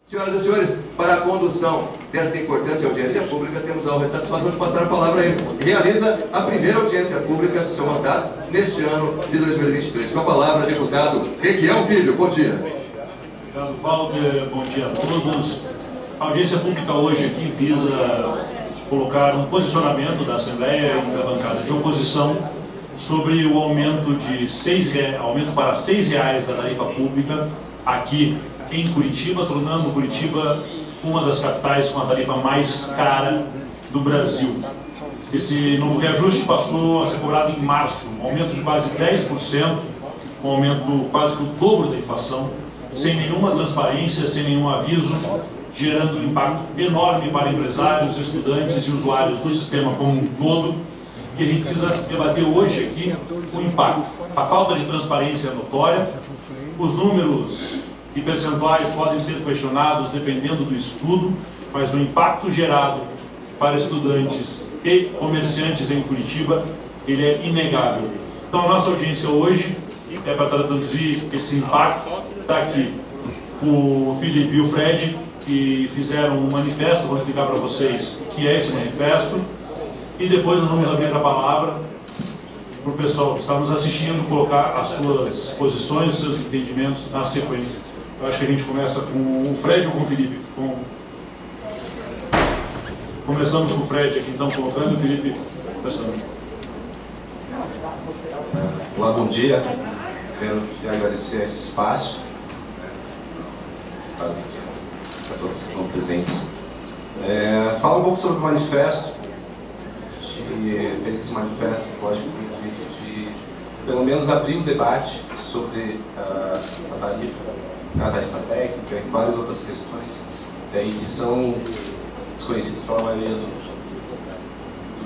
Senhoras e senhores, para a condução desta importante audiência pública, temos a honra e satisfação de passar a palavra a ele. Realiza a primeira audiência pública do seu mandato neste ano de 2023. Com a palavra, deputado Requião Filho. Bom dia. Obrigado, Walter. Bom dia a todos. A audiência pública hoje aqui visa colocar um posicionamento da Assembleia e da bancada de oposição sobre o aumento para R$ 6 da tarifa pública aqui em Curitiba, tornando Curitiba uma das capitais com a tarifa mais cara do Brasil. Esse novo reajuste passou a ser cobrado em março, um aumento de quase 10%, um aumento quase que o dobro da inflação, sem nenhuma transparência, sem nenhum aviso, gerando um impacto enorme para empresários, estudantes e usuários do sistema como um todo. E a gente precisa debater hoje aqui o impacto. A falta de transparência é notória, os números e percentuais podem ser questionados dependendo do estudo, mas o impacto gerado para estudantes e comerciantes em Curitiba, ele é inegável. Então a nossa audiência hoje é para traduzir esse impacto. Está aqui o Felipe e o Fred, que fizeram um manifesto, vou explicar para vocês o que é esse manifesto, e depois nós vamos abrir a palavra para o pessoal que está nos assistindo colocar as suas posições, os seus entendimentos na sequência. Eu acho que a gente começa com o Fred ou com o Felipe? Começamos com o Fred aqui, então, colocando, o Felipe começando. Olá, bom dia. Quero agradecer esse espaço para todos que estão presentes. Fala um pouco sobre o manifesto. A gente fez esse manifesto, lógico, com o intuito de, pelo menos, abrir o debate sobre a tarifa técnica e várias outras questões que são desconhecidas pela maioria do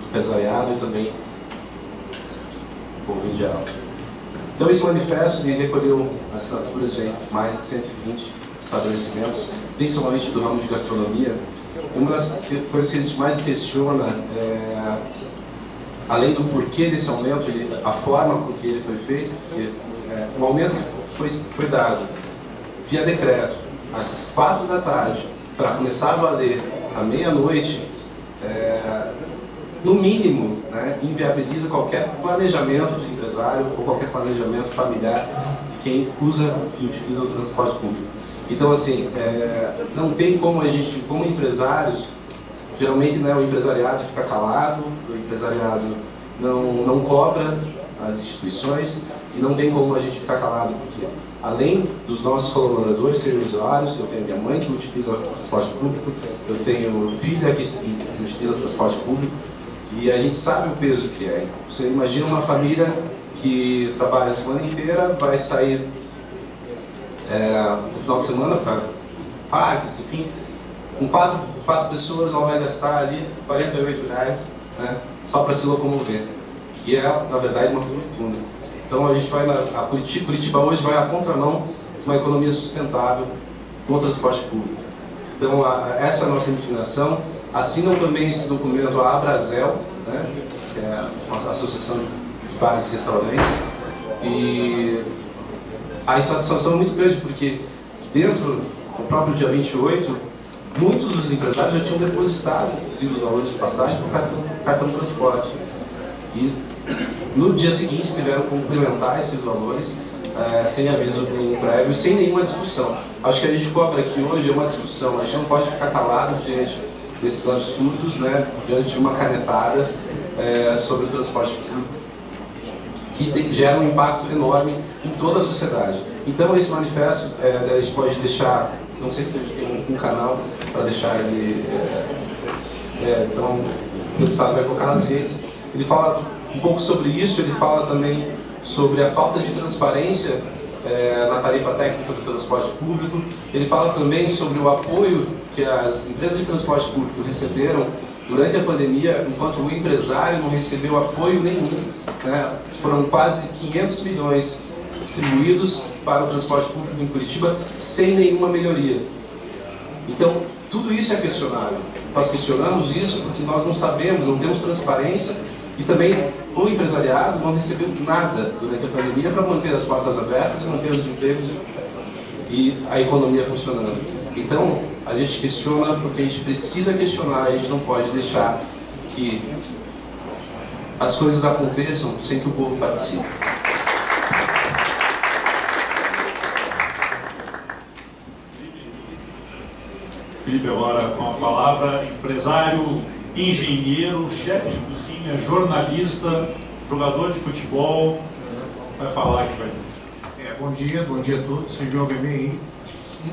empresariado e também do povo em geral. Então, esse manifesto recolheu assinaturas de mais de 120 estabelecimentos, principalmente do ramo de gastronomia. E uma das coisas que a gente mais questiona além do porquê desse aumento, a forma com que ele foi feito, porque um aumento que foi dado via decreto às 4 da tarde, para começar a valer à meia-noite, no mínimo, inviabiliza qualquer planejamento de empresário ou qualquer planejamento familiar de quem usa e utiliza o transporte público. Então, assim, não tem como a gente, como empresários, geralmente o empresariado fica calado, o empresariado não cobra as instituições e não tem como a gente ficar calado, porque além dos nossos colaboradores serem usuários, eu tenho minha mãe que utiliza o transporte público, eu tenho filha que utiliza o transporte público e a gente sabe o peso que é. Você imagina uma família que trabalha a semana inteira, vai sair no final de semana para parques, enfim, com quatro pessoas ela vai gastar ali R$48, só para se locomover, que é, na verdade, uma fortuna. Então a gente vai Curitiba hoje vai à contramão de uma economia sustentável no transporte público. Então essa é a nossa indignação. Assinam também esse documento a Abrazel, que é uma associação de vários restaurantes, e a insatisfação é muito grande, porque dentro do próprio dia 28, muitos dos empresários já tinham depositado os valores de passagem para o cartão transporte. E no dia seguinte tiveram que complementar esses valores sem aviso prévio, sem nenhuma discussão. Acho que a gente cobra aqui hoje uma discussão, a gente não pode ficar calado diante desses absurdos, diante de uma canetada sobre o transporte público, que gera um impacto enorme em toda a sociedade. Então esse manifesto a gente pode deixar, não sei se a gente tem um canal para deixar ele, então o deputado vai colocar nas redes. Ele fala um pouco sobre isso, ele fala também sobre a falta de transparência na tarifa técnica do transporte público, ele fala também sobre o apoio que as empresas de transporte público receberam durante a pandemia, enquanto o empresário não recebeu apoio nenhum. Foram quase 500 milhões distribuídos para o transporte público em Curitiba sem nenhuma melhoria. Então, tudo isso é questionável. Nós questionamos isso porque nós não sabemos, não temos transparência e também o empresariado não recebeu nada durante a pandemia para manter as portas abertas e manter os empregos e a economia funcionando. Então, A gente questiona porque a gente precisa questionar, a gente não pode deixar que as coisas aconteçam sem que o povo participe. Felipe, agora com a palavra, empresário, engenheiro, chefe de cozinha, jornalista, jogador de futebol, vai falar aqui pra gente. Bom dia a todos. Vocês me ouvem bem aí? Acho que sim.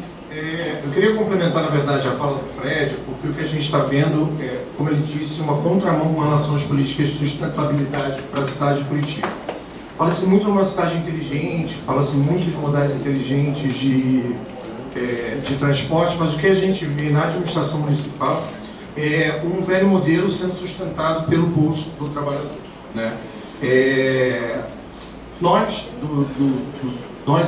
Eu queria complementar, na verdade, a fala do Fred, porque o que a gente está vendo é, como ele disse, uma contramão com relação às políticas de sustentabilidade para a cidade de Curitiba. Fala-se muito numa cidade inteligente, fala-se muito de modais inteligentes de transporte, mas o que a gente vê na administração municipal é um velho modelo sendo sustentado pelo bolso do trabalhador, né? Nós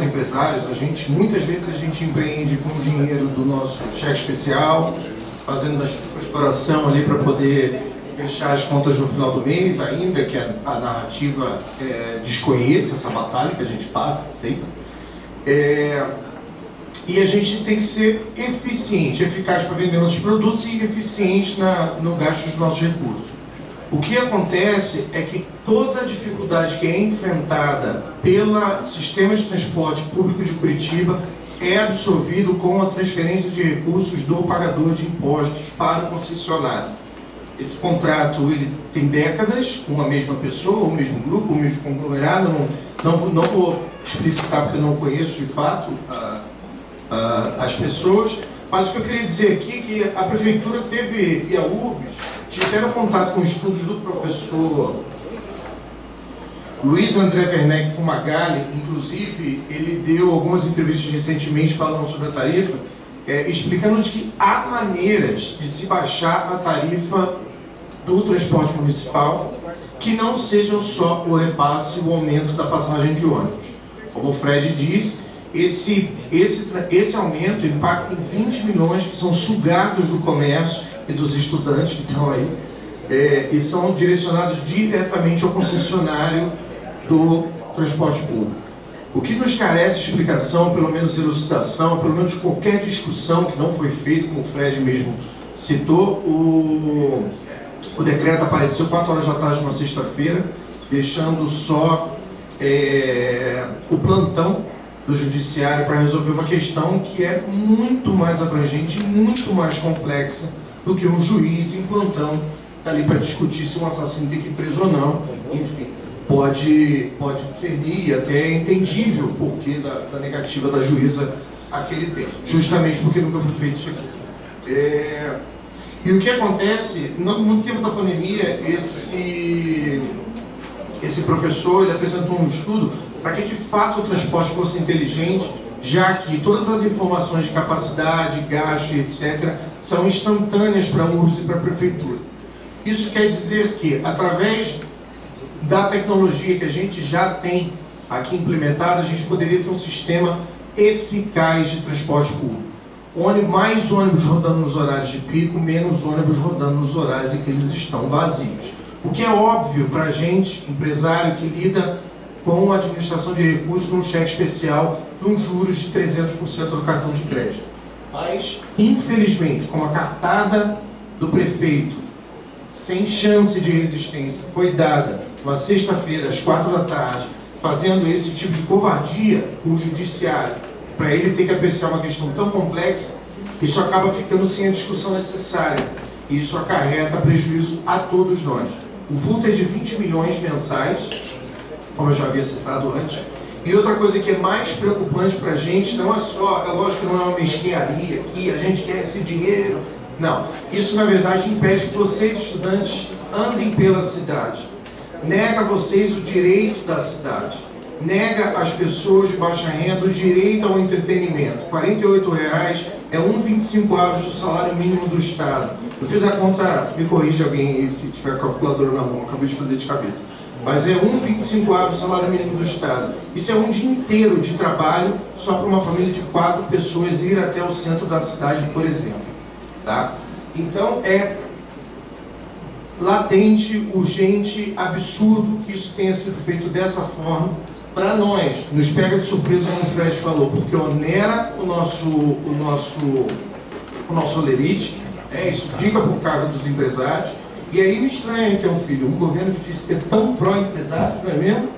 empresários, muitas vezes a gente empreende com o dinheiro do nosso cheque especial, fazendo a exploração ali para poder fechar as contas no final do mês, ainda que a narrativa desconheça essa batalha que a gente passa, aceita. E a gente tem que ser eficiente, eficaz para vender nossos produtos e eficiente no gasto dos nossos recursos. O que acontece é que toda a dificuldade que é enfrentada pelo sistema de transporte público de Curitiba é absorvido com a transferência de recursos do pagador de impostos para o concessionário. Esse contrato ele tem décadas, com a mesma pessoa, o mesmo grupo, o mesmo conglomerado. Não vou explicitar porque eu não conheço de fato as pessoas, mas o que eu queria dizer aqui é que a prefeitura e a URBS tiveram contato com estudos do professor Luiz André Werneck Fumagalli. Inclusive, ele deu algumas entrevistas recentemente falando sobre a tarifa, explicando de que há maneiras de se baixar a tarifa do transporte municipal que não sejam só o repasse e o aumento da passagem de ônibus. Como o Fred disse, esse aumento impacta em 20 milhões que são sugados do comércio e dos estudantes que estão aí, e são direcionados diretamente ao concessionário do transporte público. O que nos carece de explicação, pelo menos elucidação, pelo menos qualquer discussão que não foi feita, como o Fred mesmo citou, o decreto apareceu 4 horas da tarde numa sexta-feira, deixando só o plantão do judiciário para resolver uma questão que é muito mais abrangente e muito mais complexa do que um juiz em plantão está ali para discutir se um assassino tem que ir preso ou não. Enfim, pode discernir, e até é entendível o porquê da negativa da juíza aquele tempo, justamente porque nunca foi feito isso aqui. E o que acontece, no tempo da pandemia, esse professor ele apresentou um estudo para que de fato o transporte fosse inteligente, já que todas as informações de capacidade, gasto e etc. são instantâneas para a URBS e para a prefeitura. Isso quer dizer que, através da tecnologia que a gente já tem aqui implementada, a gente poderia ter um sistema eficaz de transporte público. Mais ônibus rodando nos horários de pico, menos ônibus rodando nos horários em que eles estão vazios. O que é óbvio para a gente, empresário que lida com a administração de recursos num cheque especial de uns juros de 300% do cartão de crédito. Mas, infelizmente, como a cartada do prefeito, sem chance de resistência, foi dada uma sexta-feira, às 4 da tarde, fazendo esse tipo de covardia com o judiciário, para ele ter que apreciar uma questão tão complexa, isso acaba ficando sem a discussão necessária. E isso acarreta prejuízo a todos nós. O vulto é de 20 milhões mensais, como eu já havia citado antes. E outra coisa que é mais preocupante para a gente, não é só, é lógico que não é uma mesquinharia aqui, a gente quer esse dinheiro. Não, isso na verdade impede que vocês, estudantes, andem pela cidade. Nega a vocês o direito da cidade. Nega às pessoas de baixa renda o direito ao entretenimento. R$ 48,00 é 1,25 do salário mínimo do Estado. Eu fiz a conta, me corrige alguém se tiver a calculadora na mão, acabei de fazer de cabeça. Mas é 1,25 do salário mínimo do Estado. Isso é um dia inteiro de trabalho só para uma família de 4 pessoas ir até o centro da cidade, por exemplo. Tá? Então é latente, urgente, absurdo que isso tenha sido feito dessa forma. Para nós, nos pega de surpresa, como o Fred falou, porque onera o nosso o nosso olerite, isso fica por cargo dos empresários. E aí me estranha que é um governo que diz ser tão pró-empresário, não é mesmo?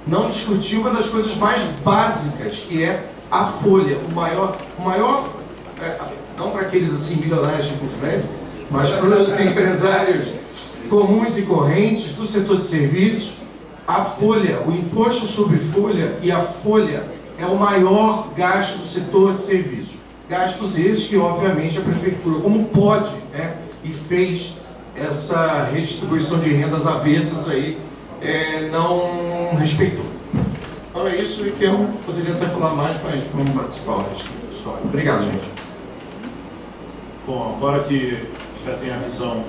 Não discutiu uma das coisas mais básicas, que é a folha, o maior não para aqueles assim milionários tipo o Fred, mas para os empresários comuns e correntes do setor de serviços, a folha, o imposto sobre folha, e a folha é o maior gasto do setor de serviços. Gastos esses que, obviamente, a prefeitura, como pode, e fez essa redistribuição de rendas avessas aí, não respeitou. Então é isso, e que eu poderia até falar mais, mas vamos participar o resto do pessoal. Obrigado, gente. Bom, agora que já tem a visão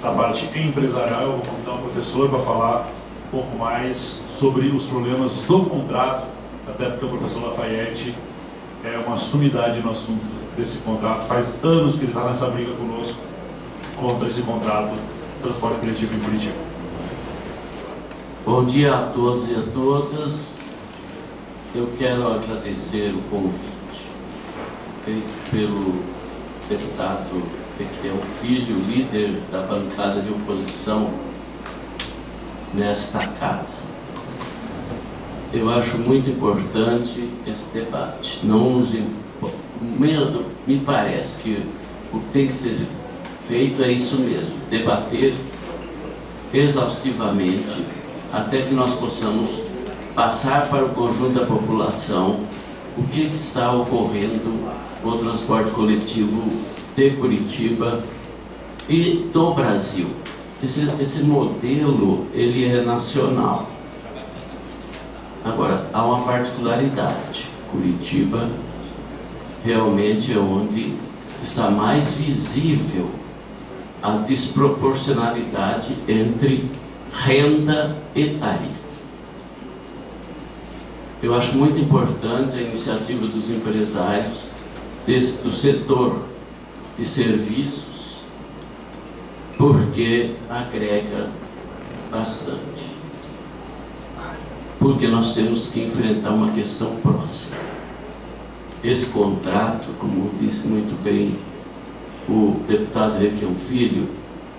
da parte empresarial, eu vou convidar o professor para falar um pouco mais sobre os problemas do contrato, até porque o professor Lafayette é uma sumidade no assunto desse contrato. Faz anos que ele está nessa briga conosco contra esse contrato de transporte coletivo em Curitiba. Bom dia a todos e a todas. Eu quero agradecer o convite feito pelo deputado Equiel Filho, líder da bancada de oposição nesta casa. Eu acho muito importante esse debate. Me parece que o que tem que ser feito é isso mesmo, debater exaustivamente, até que nós possamos passar para o conjunto da população o que está ocorrendo com o transporte coletivo de Curitiba e do Brasil. Esse modelo, ele é nacional. Agora, há uma particularidade. Curitiba realmente é onde está mais visível a desproporcionalidade entre renda e tarifa. Eu acho muito importante a iniciativa dos empresários do setor de serviços, porque agrega bastante. Porque nós temos que enfrentar uma questão próxima. Esse contrato, como disse muito bem o deputado Equiel Filho,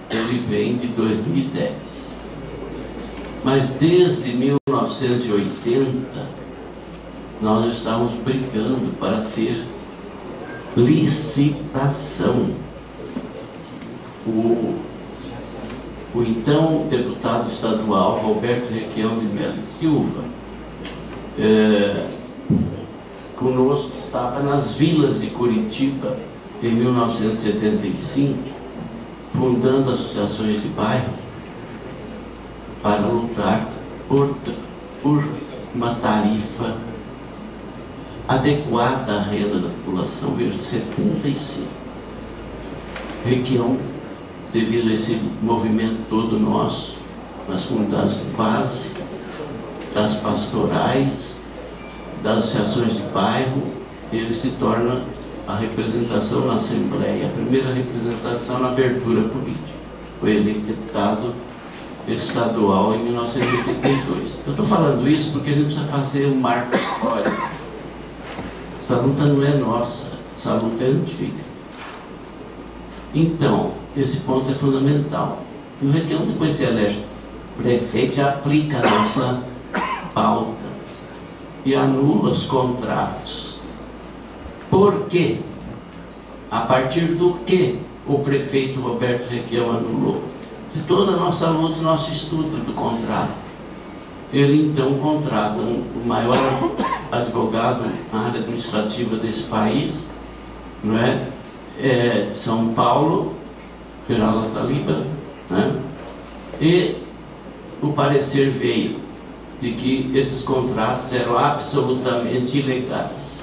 ele vem de 2010. Mas desde 1980, nós estávamos brigando para ter licitação. O então deputado estadual Roberto Requião de Melo Silva conosco estava nas vilas de Curitiba em 1975, fundando associações de bairro para lutar por uma tarifa adequada à renda da população. Veja, 75. Requião, devido a esse movimento todo nosso, nas comunidades de base, das pastorais, das associações de bairro, ele se torna a representação na Assembleia, a primeira representação na abertura política. Foi eleito deputado estadual em 1982. Eu estou falando isso porque a gente precisa fazer um marco histórico. Essa luta não é nossa, essa luta é antiga. Então, esse ponto é fundamental. E o Requião, depois se elege prefeito, já aplica a nossa pauta e anula os contratos. Por quê? A partir do que o prefeito Roberto Requião anulou? De toda a nossa luta, nosso estudo do contrato. Ele então contrata o maior advogado na área administrativa desse país, não é? De São Paulo, Geraldo Taliba, né? E o parecer veio de que esses contratos eram absolutamente ilegais.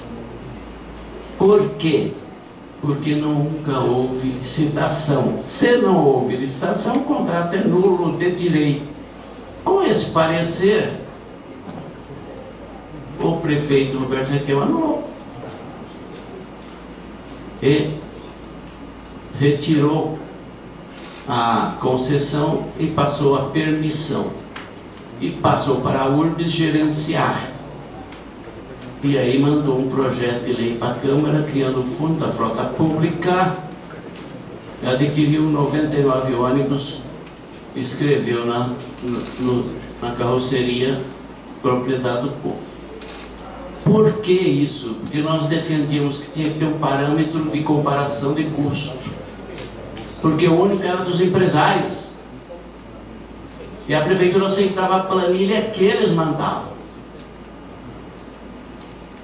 Por quê? Porque nunca houve licitação. Se não houve licitação, o contrato é nulo de direito. Com esse parecer, o prefeito Roberto Requião anulou e retirou a concessão e passou a permissão e passou para a URBS gerenciar. E aí mandou um projeto de lei para a Câmara, criando o Fundo da Frota Pública, adquiriu 99 ônibus, escreveu na carroceria propriedade do povo. Por que isso? Porque nós defendíamos que tinha que ter um parâmetro de comparação de custo. Porque o único era dos empresários. E a prefeitura aceitava a planilha que eles mandavam.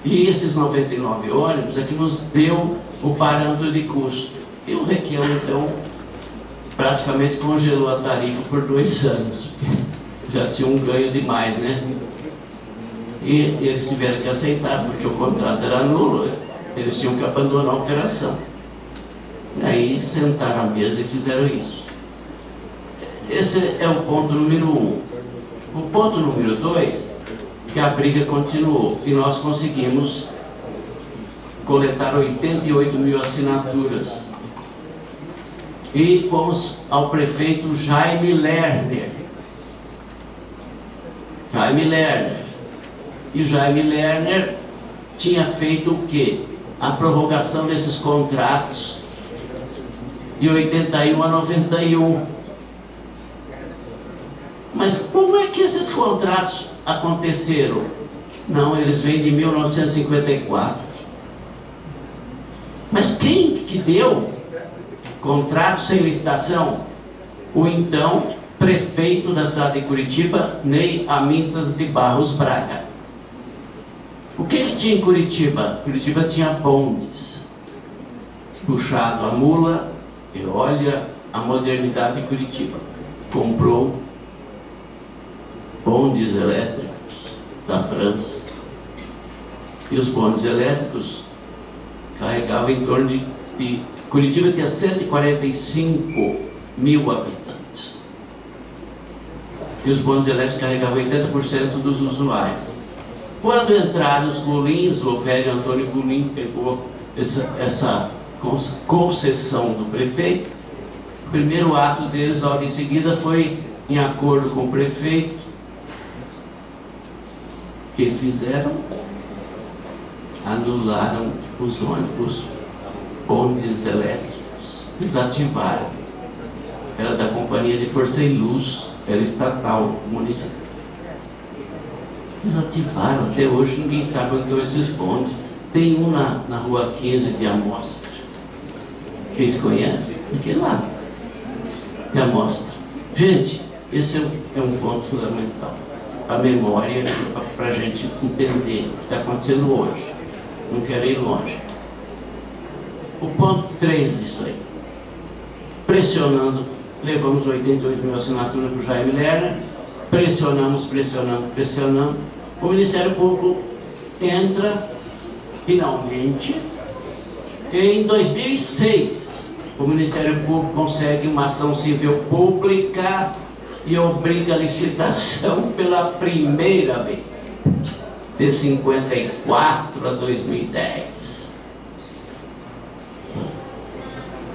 E esses 99 ônibus é que nos deu o parâmetro de custo. E o Requião, então, praticamente congelou a tarifa por 2 anos. Já tinha um ganho demais, né? E eles tiveram que aceitar, porque o contrato era nulo, eles tinham que abandonar a operação. E aí sentaram à mesa e fizeram isso. Esse é o ponto número 1. O ponto número 2, que a briga continuou, e nós conseguimos coletar 88 mil assinaturas. E fomos ao prefeito Jaime Lerner. E o Jaime Lerner tinha feito o quê? A prorrogação desses contratos de 81 a 91. Mas como é que esses contratos aconteceram? Não, eles vêm de 1954. Mas quem que deu contrato sem licitação? O então prefeito da cidade de Curitiba, Ney Amintas de Barros Braga. O que tinha em Curitiba? Curitiba tinha bondes, puxado a mula, e olha a modernidade de Curitiba. Comprou bondes elétricos da França. E os bondes elétricos carregavam em torno de Curitiba tinha 145 mil habitantes. E os bondes elétricos carregavam 80% dos usuários. Quando entraram os Gulins, o velho Antônio Gulim pegou essa concessão do prefeito. O primeiro ato deles, logo em seguida, foi em acordo com o prefeito. O que fizeram? Anularam os ônibus, bondes elétricos, desativaram. Era da Companhia de Força e Luz, era estatal, municipal. Desativaram, até hoje ninguém sabe onde estão esses bondes. Tem um na rua 15 de Amostra. Vocês conhecem? Aquele lá, de Amostra. Gente, esse é um ponto fundamental. A memória para a gente entender o que está acontecendo hoje. Não quero ir longe. O ponto 3 disso aí. Pressionando, levamos 88 mil assinaturas para o Jaime Lerner, pressionamos. O Ministério Público entra, finalmente, e em 2006, o Ministério Público consegue uma ação civil pública e obriga a licitação pela primeira vez, de 54 a 2010.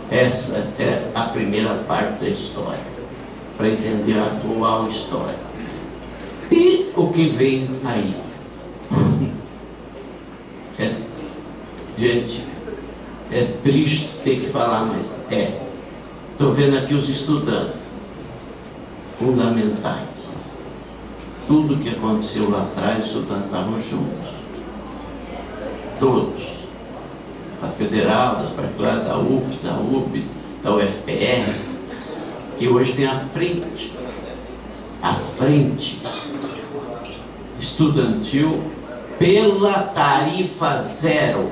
Essa é a primeira parte da história, para entender a atual história. E o que vem aí? Gente, é triste ter que falar, mas estou vendo aqui os estudantes fundamentais. Tudo que aconteceu lá atrás, os estudantes estavam juntos. Todos. A Federal, das particulares, da UP, da UFPR, que hoje tem a frente estudantil pela tarifa zero.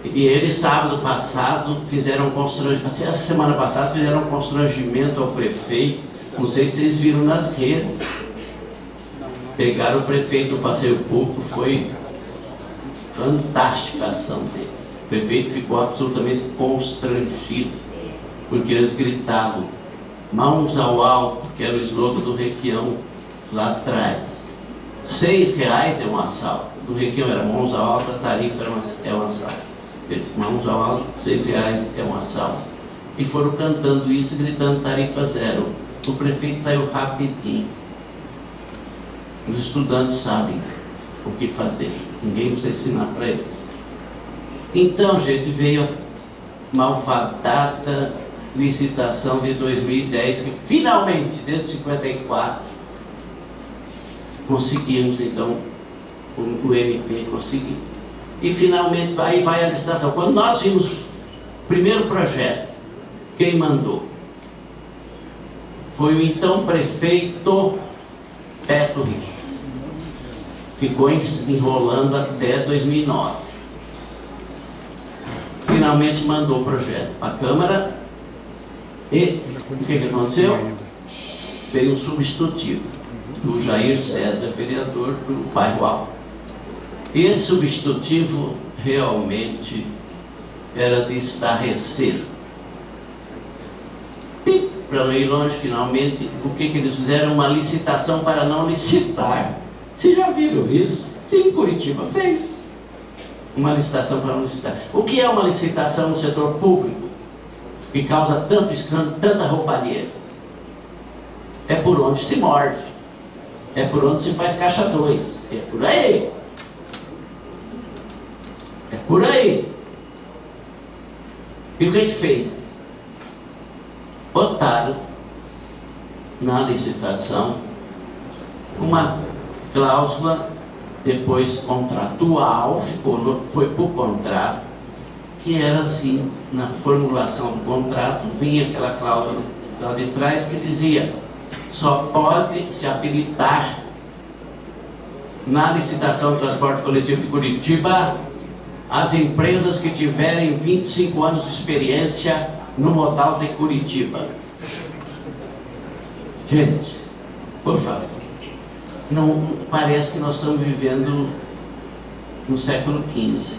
E eles, sábado passado, fizeram um constrangimento, essa semana passada fizeram um constrangimento ao prefeito, não sei se vocês viram nas redes. Pegaram o prefeito do passeio público, foi fantástica a ação deles. O prefeito ficou absolutamente constrangido, porque eles gritavam, mãos ao alto, que era o slogan do Requião lá atrás. R$6 é um assalto. Do Requião era mãos ao alto, a tarifa é um assalto. Mãos ao alto, R$6 é um assalto. E foram cantando isso, gritando tarifa zero. O prefeito saiu rapidinho. Os estudantes sabem. o que fazer. Ninguém precisa ensinar para eles. Então, gente, veio a malfadada licitação de 2010, que finalmente, desde 54, conseguimos, então, o MP conseguiu. E finalmente aí vai a licitação. Quando nós vimos o primeiro projeto, quem mandou? Foi o então prefeito Beto Richa. Ficou enrolando até 2009. Finalmente mandou o projeto para a Câmara e o que aconteceu? Veio um substitutivo do Jair César, vereador do Bairro Alto. Esse substitutivo realmente era de estarrecer. E, para não ir longe, finalmente, o que eles fizeram? Uma licitação para não licitar. Vocês já viram isso? Sim, Curitiba fez uma licitação para não licitar. O que é uma licitação no setor público que causa tanto escândalo, tanta roubalheira? É por onde se morde, é por onde se faz caixa 2, é por aí. É por aí. E o que fez? Botaram na licitação uma cláusula depois contratual, foi por contrato, que era assim, na formulação do contrato, vinha aquela cláusula lá de trás que dizia: só pode se habilitar na licitação do transporte coletivo de Curitiba as empresas que tiverem 25 anos de experiência no modal de Curitiba. Gente, por favor, não parece que nós estamos vivendo no século XV.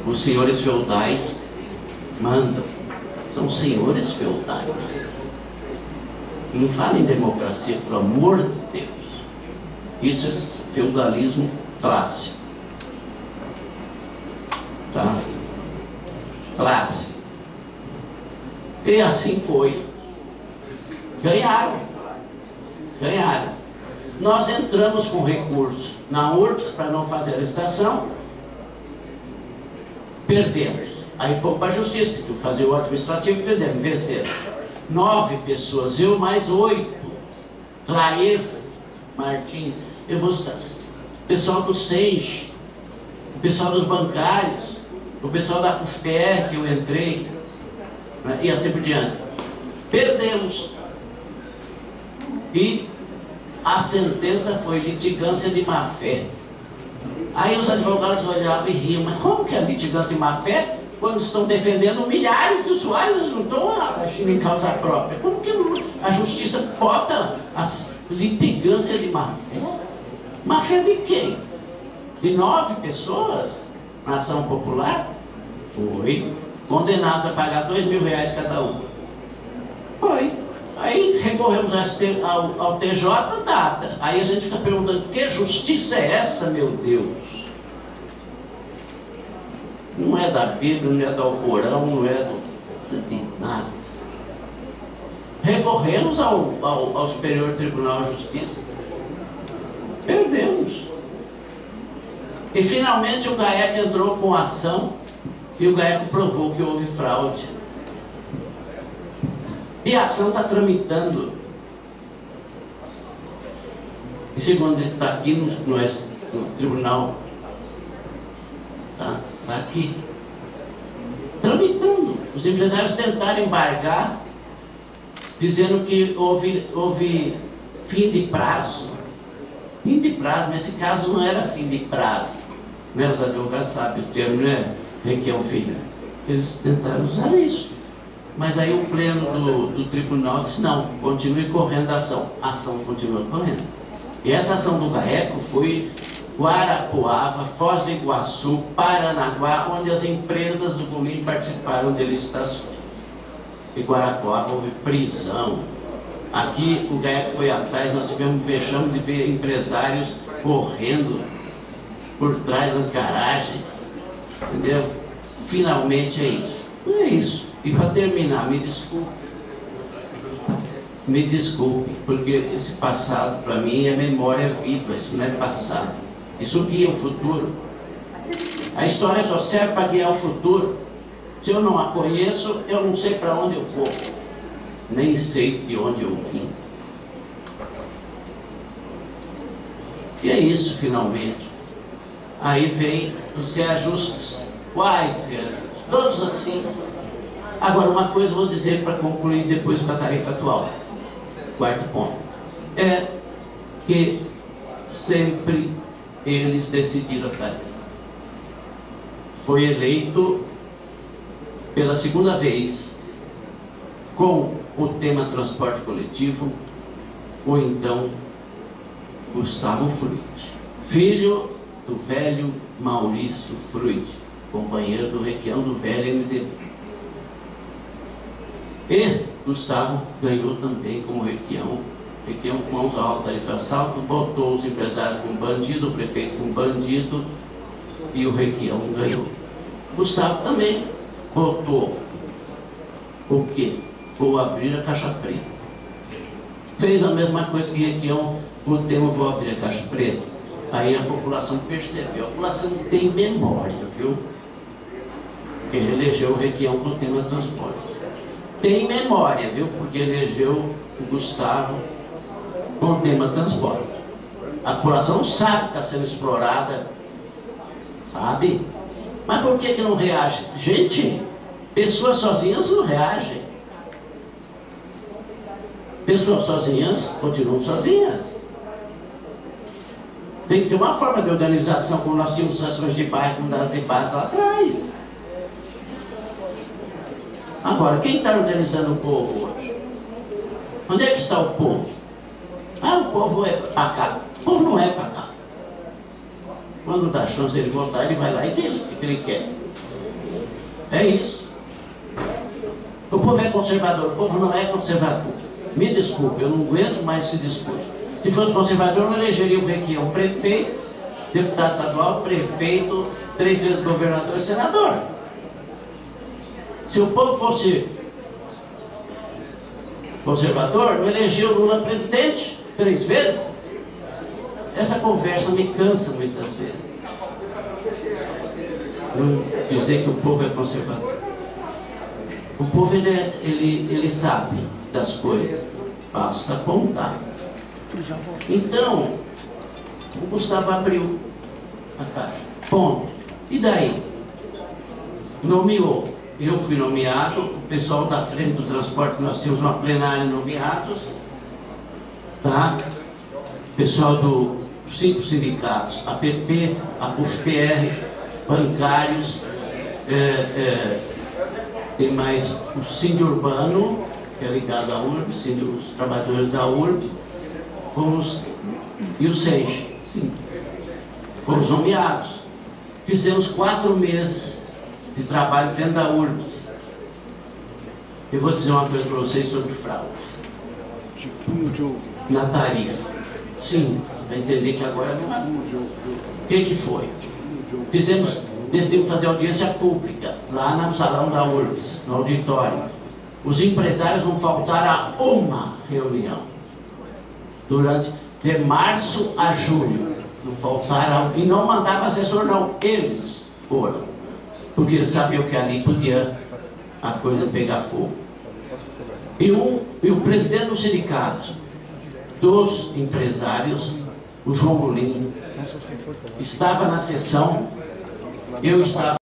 Os senhores feudais mandam, são senhores feudais. Não fala em democracia, pelo amor de Deus. Isso é feudalismo clássico. Tá? Clássico. E assim foi. Ganharam. Ganharam. Nós entramos com recurso na URBS para não fazer a licitação. Perdemos. Aí fomos para a justiça, que fazer o administrativo, fizemos, venceram. 9 pessoas, eu mais 8. Clair Martins, eu vou estar. O pessoal do SENGE, o pessoal dos bancários, o pessoal da UFPR que eu entrei, né, e assim por diante. Perdemos. E a sentença foi litigância de má-fé. Aí os advogados olhavam e riam: mas como que é litigância de má-fé? Quando estão defendendo milhares de usuários, eles não estão agindo em causa própria. Como que a justiça bota a litigância de má-fé? Má-fé de quem? De 9 pessoas na ação popular? Foi. Condenados a pagar R$2.000 cada um. Foi. Aí recorremos ao TJ, nada. Aí a gente fica perguntando: que justiça é essa, meu Deus? Não é da Bíblia, não é do Alcorão, não é de nada. Recorremos ao Superior Tribunal de Justiça. Perdemos. E finalmente o GAEC entrou com ação e o GAEC provou que houve fraude. E a ação está tramitando. E segundo, está aqui no tribunal. Está aqui. Tramitando. Os empresários tentaram embargar, dizendo que houve fim de prazo. Fim de prazo, mas esse caso não era fim de prazo. Né? Os advogados sabem o termo, né? Requião Filho. Eles tentaram usar isso. Mas aí o pleno do tribunal disse: não, continue correndo a ação. A ação continua correndo. E essa ação do GAECO foi Guarapuava, Foz do Iguaçu, Paranaguá, onde as empresas do Golin participaram de licitações. Em Guarapuava houve prisão. Aqui o GAECO foi atrás, nós tivemos vexame de ver empresários correndo por trás das garagens. Entendeu? Finalmente é isso. Não é isso. E para terminar, me desculpe. me desculpe, porque esse passado para mim é memória viva, isso não é passado. Isso guia o futuro. A história só serve para guiar o futuro. Se eu não a conheço, eu não sei para onde eu vou, nem sei de onde eu vim. E é isso, finalmente. Aí vem os reajustes. Quais reajustes? Todos assim. Agora, uma coisa eu vou dizer para concluir depois com a tarifa atual. Quarto ponto. É que sempre eles decidiram a tarifa. Foi eleito pela segunda vez com o tema transporte coletivo, ou então Gustavo Fruit, filho do velho Maurício Fruit, companheiro do Requião do velho MDB. E Gustavo ganhou também como Requião com mãos altas, tarifa assalto, botou os empresários com bandido, o prefeito com bandido, e o Requião ganhou. Gustavo também botou o quê? Vou abrir a caixa preta. Fez a mesma coisa que Requião, o tema vou abrir a caixa preta. Aí a população percebeu. A população tem memória, viu? Porque elegeu o Requião com o tema transporte. Tem memória, viu? Porque elegeu o Gustavo com o tema transporte. A população sabe que está sendo explorada, sabe? Mas por que não reage? Gente, pessoas sozinhas não reagem. Pessoas sozinhas continuam sozinhas. Tem que ter uma forma de organização, como nós tínhamos ações de bairro, comunidades de base lá atrás. Agora, quem está organizando o povo hoje? Onde é que está o povo? Ah, o povo é para cá. O povo não é para cá. Quando dá chance de ele voltar, ele vai lá e diz o que ele quer. É isso. O povo é conservador, o povo não é conservador. Me desculpe, eu não aguento mais esse discurso. Se fosse conservador, eu não elegeria o Requião prefeito, deputado estadual, prefeito, 3 vezes governador e senador. Se o povo fosse conservador, não elegia o Lula presidente 3 vezes. Essa conversa me cansa muitas vezes. Não dizer que o povo é conservador. O povo ele sabe das coisas, basta apontar. Então, o Gustavo abriu a caixa. Ponto. E daí? Nomeou. Eu fui nomeado, o pessoal da frente do transporte, nós tínhamos uma plenária nomeados, tá? Pessoal dos 5 sindicatos, APP, a PUFPR, bancários, tem mais o Síndio Urbano, que é ligado à URB, os trabalhadores da URB, e o SENGE, fomos nomeados. Fizemos 4 meses de trabalho dentro da URB. Eu vou dizer uma coisa para vocês sobre fraude. Na tarifa. Sim, para entender que agora não há. O que foi? Decidimos fazer audiência pública, lá no salão da URBS, no auditório. Os empresários não faltaram a uma reunião. De março a julho. Não faltaram, e não mandava assessor não, eles foram. Porque eles sabiam que ali podia a coisa pegar fogo. E o presidente do sindicato dos empresários, o João Molinho, estava na sessão, eu estava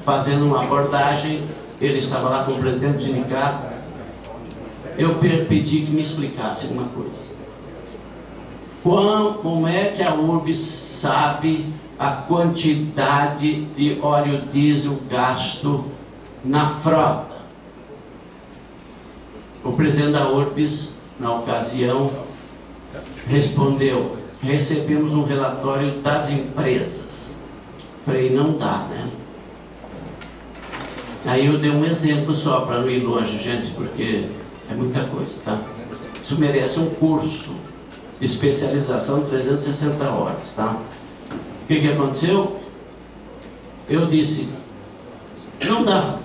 fazendo uma abordagem, ele estava lá com o presidente do sindicato, eu pedi que me explicasse uma coisa. Como é que a URBS sabe a quantidade de óleo diesel gasto na frota? O presidente da URBS, na ocasião, respondeu: recebemos um relatório das empresas. Falei, não dá, né? Aí eu dei um exemplo só, para não ir longe, gente, porque é muita coisa, tá? Isso merece um curso de especialização de 360 horas, tá? O que aconteceu? Eu disse, não dá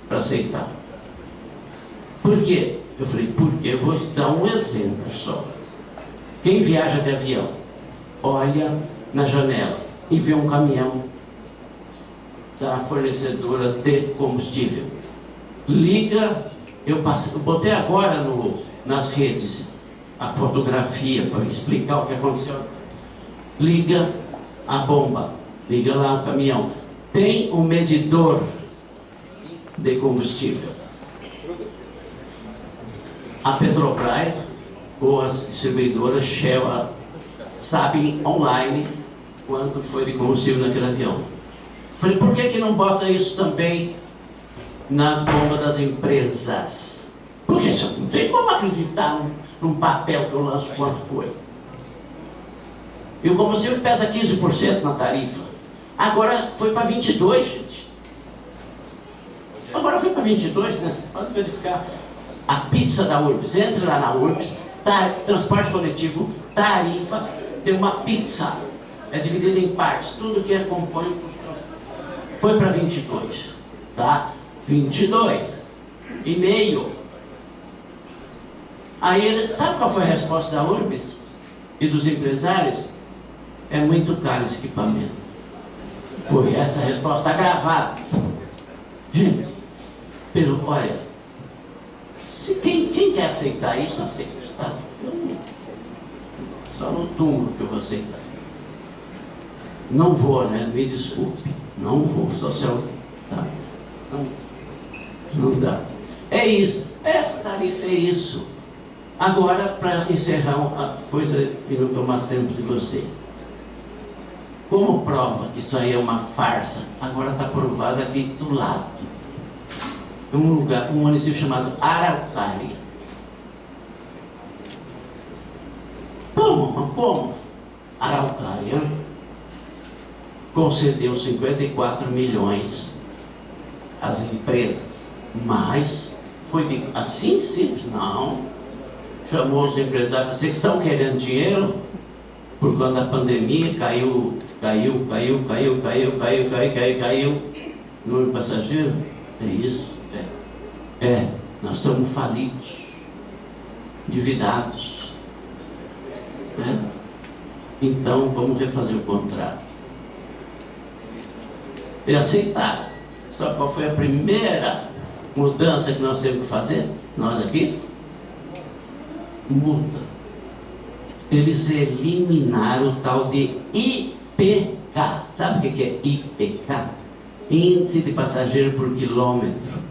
para aceitar. Por quê? Eu falei, porque eu vou dar um exemplo só. Quem viaja de avião, olha na janela e vê um caminhão da fornecedora de combustível. Liga, eu botei agora nas redes a fotografia para explicar o que aconteceu. Liga a bomba, liga lá o caminhão. Tem um medidor de combustível. A Petrobras ou as distribuidoras Shell sabem online quanto foi de combustível naquele avião. Falei, por que não bota isso também nas bombas das empresas? Porque não tem como acreditar num papel que eu lanço quanto foi. E o combustível pesa 15% na tarifa. Agora foi para 22%, gente. Agora foi para 22%, né? Você pode verificar. A pizza da URBS, entre lá na URBS, transporte coletivo, tarifa, tem uma pizza. É dividida em partes, tudo que compõe o custo. Foi para 22, tá? 22,5. Aí, sabe qual foi a resposta da URBS e dos empresários? É muito caro esse equipamento. Foi essa a resposta, está gravada. Gente, olha, quem quer aceitar isso, aceita, tá? Só no túmulo que eu vou aceitar. Não vou, né? Me desculpe. Não vou, só se eu... Tá? Não dá. É isso. Essa tarifa é isso. Agora, para encerrar a coisa e não tomar tempo de vocês. Como prova que isso aí é uma farsa, agora está provado aqui do lado. Um município chamado Araucária. Como? Araucária concedeu 54 milhões às empresas, mas foi assim simples? Não. Chamou os empresários, vocês estão querendo dinheiro? Por conta da pandemia, caiu o número de passageiros. É isso? Nós estamos falidos, endividados, né? Então vamos refazer o contrato. E aceitaram. Sabe qual foi a primeira mudança que nós temos que fazer? Nós aqui? Multa. Eles eliminaram o tal de IPK. Sabe o que é IPK? Índice de passageiro por quilômetro.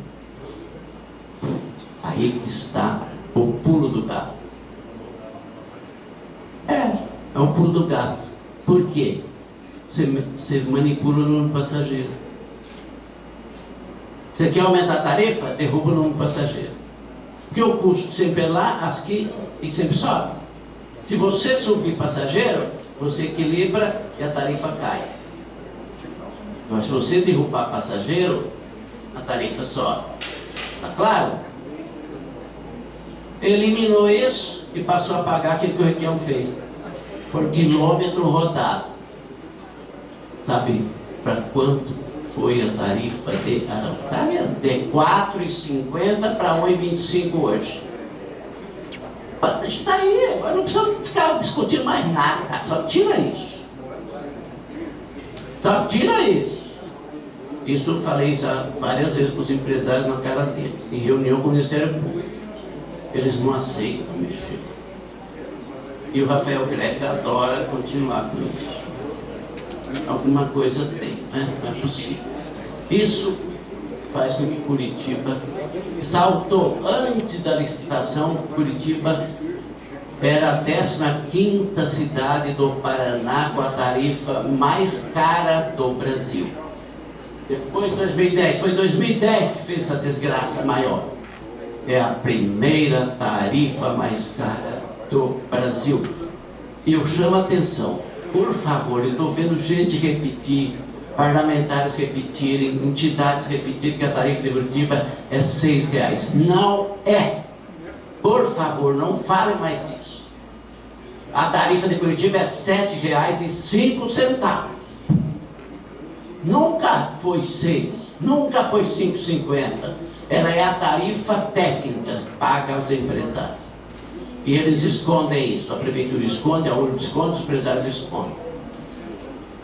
Aí que está o pulo do gato. É um pulo do gato. Por quê? Você manipula o número de passageiro. Você quer aumentar a tarifa? Derruba o número de passageiro. Porque o custo sempre é lá, aqui, e sempre sobe. Se você subir passageiro, você equilibra e a tarifa cai. Mas se você derrubar passageiro, a tarifa sobe. Tá claro? Eliminou isso e passou a pagar aquilo que o Requião fez. Por quilômetro rodado. Sabe para quanto foi a tarifa de Araucária? De R$ 4,50 para R$ 1,25 hoje. Está aí, agora não precisa ficar discutindo mais nada, só tira isso. Só tira isso. Isso eu falei já várias vezes para os empresários na cara deles, em reunião com o Ministério Público. Eles não aceitam mexer. E o Rafael Greca adora continuar com isso. Alguma coisa tem, né? Não é possível. Isso faz com que Curitiba saltou. Antes da licitação, Curitiba era a 15ª cidade do Paraná com a tarifa mais cara do Brasil. Depois de 2010, foi 2010 que fez essa desgraça maior. É a primeira tarifa mais cara do Brasil. E eu chamo a atenção, por favor, eu estou vendo gente repetir, parlamentares repetirem, entidades repetirem que a tarifa de Curitiba é R$ 6. Não é. Por favor, não fale mais isso. A tarifa de Curitiba é R$ 7,05. Nunca foi 6, nunca foi 5,50. Ela é a tarifa técnica paga aos empresários. E eles escondem isso. A prefeitura esconde, a URB esconde, os empresários escondem.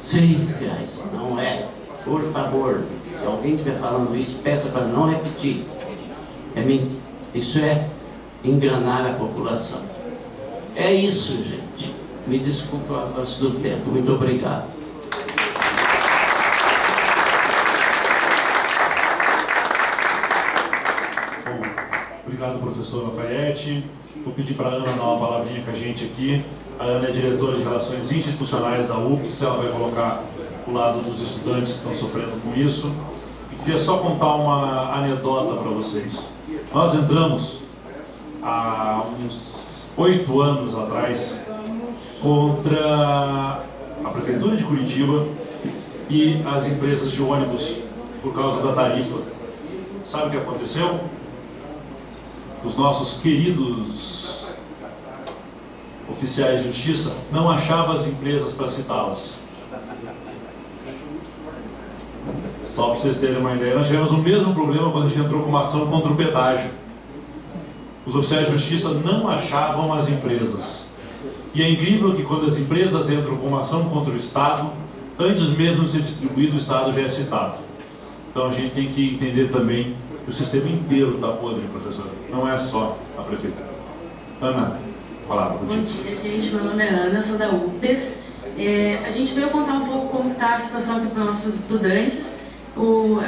R$6, não é? Por favor, se alguém estiver falando isso, peça para não repetir. É mentira. Isso é enganar a população. É isso, gente. Me desculpe o avanço do tempo. Muito obrigado. Bom, obrigado, professor Lafayette. Vou pedir para a Ana dar uma palavrinha com a gente aqui. A Ana é diretora de Relações Institucionais da UPS. Ela vai colocar o lado dos estudantes que estão sofrendo com isso. E queria só contar uma anedota para vocês. Nós entramos há uns 8 anos atrás contra a Prefeitura de Curitiba e as empresas de ônibus por causa da tarifa. Sabe o que aconteceu? Os nossos queridos oficiais de justiça não achavam as empresas para citá-las. Só para vocês terem uma ideia, nós tivemos o mesmo problema quando a gente entrou com uma ação contra o pedágio. Os oficiais de justiça não achavam as empresas. E é incrível que quando as empresas entram com uma ação contra o Estado, antes mesmo de ser distribuído, o Estado já é citado. Então a gente tem que entender também que o sistema inteiro está podre, professor. Não é só a prefeitura. Ana, palavra contigo. Bom dia, gente. Meu nome é Ana, eu sou da UPES. A gente veio contar um pouco como está a situação aqui para os nossos estudantes.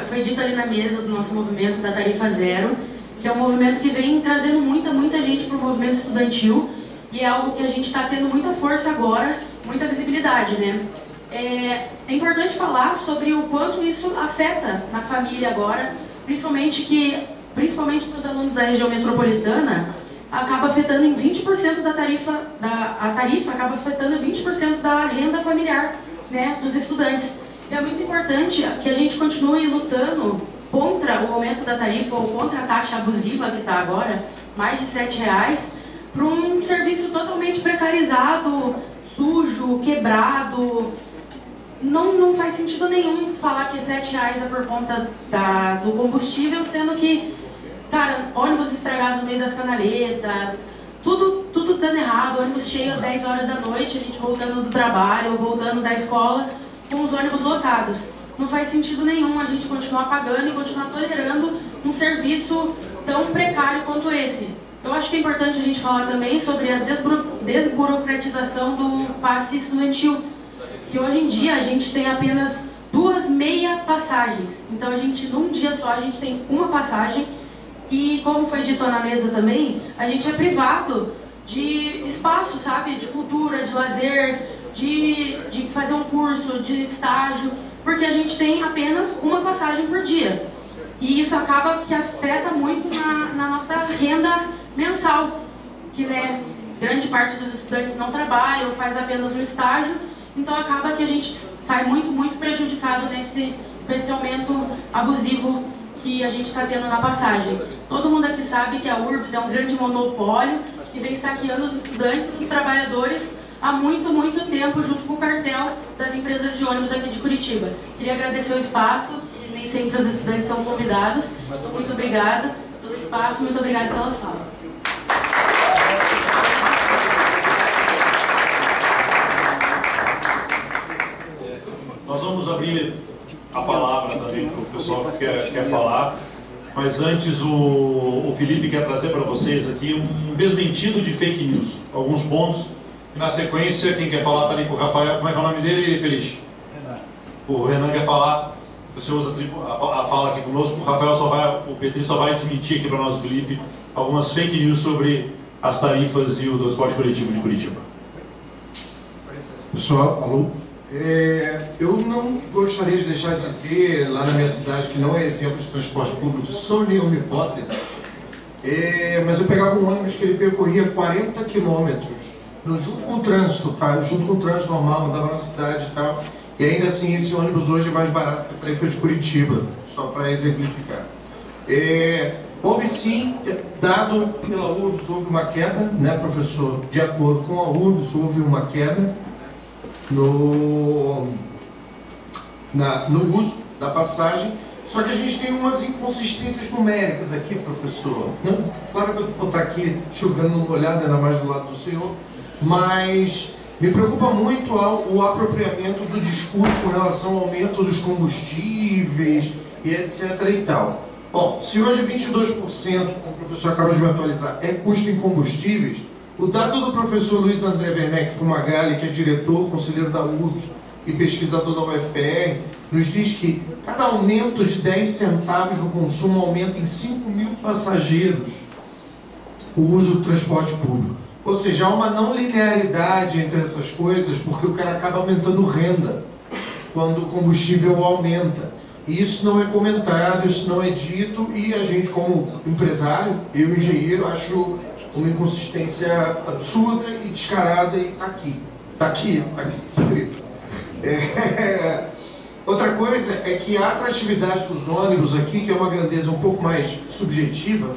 Foi dito ali na mesa do nosso movimento da Tarifa Zero, que é um movimento que vem trazendo muita gente para o movimento estudantil, e é algo que a gente está tendo muita força agora, muita visibilidade, né? É importante falar sobre o quanto isso afeta na família agora, principalmente para os alunos da região metropolitana, acaba afetando em 20% da tarifa, a tarifa acaba afetando 20% da renda familiar, né, dos estudantes. E é muito importante que a gente continue lutando contra o aumento da tarifa ou contra a taxa abusiva que está agora, mais de R$7, para um serviço totalmente precarizado, sujo, quebrado. Não faz sentido nenhum falar que R$7 é por conta do combustível, sendo que, cara, ônibus estragados no meio das canaletas, tudo dando errado, ônibus cheios às 10 horas da noite, a gente voltando do trabalho ou voltando da escola com os ônibus lotados. Não faz sentido nenhum a gente continuar pagando e continuar tolerando um serviço tão precário quanto esse. Eu acho que é importante a gente falar também sobre a desburocratização do passe estudantil, que hoje em dia a gente tem apenas 2 meia passagens. Então a gente, num dia só, a gente tem uma passagem e, como foi dito na mesa também, a gente é privado de espaço, sabe? De cultura, de lazer, de fazer um curso, de estágio, porque a gente tem apenas uma passagem por dia. E isso acaba que afeta muito na nossa renda mensal, que, né, grande parte dos estudantes não trabalham, faz apenas um estágio, então acaba que a gente sai muito prejudicado com esse aumento abusivo que a gente está tendo na passagem. Todo mundo aqui sabe que a URBS é um grande monopólio que vem saqueando os estudantes e os trabalhadores há muito tempo, junto com o cartel das empresas de ônibus aqui de Curitiba. Queria agradecer o espaço, e nem sempre os estudantes são convidados. Muito obrigada pelo espaço, muito obrigada pela fala. Nós vamos abrir a palavra também para o pessoal que quer falar, mas antes o Felipe quer trazer para vocês aqui um desmentido de fake news, alguns pontos, e na sequência quem quer falar está ali com o Rafael. Como é que é o nome dele, Peliche? O Renan quer falar, você usa a fala aqui conosco, o Petri só vai desmentir aqui para nós, o Felipe, algumas fake news sobre as tarifas e o transporte coletivo de Curitiba. Pessoal, alô? Eu não gostaria de deixar de dizer, lá na minha cidade, que não é exemplo de transporte público, sob nenhuma hipótese, mas eu pegava um ônibus que ele percorria 40 quilômetros, junto com o trânsito, tá? Junto com o trânsito normal, andava na cidade e tal, e ainda assim esse ônibus hoje é mais barato que a tarifa de Curitiba, só para exemplificar. Houve sim, dado pela URBS, houve uma queda, né, professor? De acordo com a URBS, houve uma queda no uso da passagem, Só que a gente tem umas inconsistências numéricas aqui, professor. Claro que eu vou estar aqui chovendo uma olhada, ainda mais do lado do senhor, mas me preocupa muito o apropriamento do discurso com relação ao aumento dos combustíveis e etc. e tal. Bom, se hoje 22%, como o professor acaba de me atualizar, é custo em combustíveis, o dado do professor Luiz André Werneck Fumagalli, que é diretor, conselheiro da URBS e pesquisador da UFPR, nos diz que cada aumento de 10 centavos no consumo aumenta em 5.000 passageiros o uso do transporte público. Ou seja, há uma não linearidade entre essas coisas, porque o cara acaba aumentando renda quando o combustível aumenta. E isso não é comentado, isso não é dito, e a gente, como empresário, eu engenheiro, acho uma inconsistência absurda e descarada, e está aqui escrito. Outra coisa é que a atratividade dos ônibus aqui, que é uma grandeza um pouco mais subjetiva,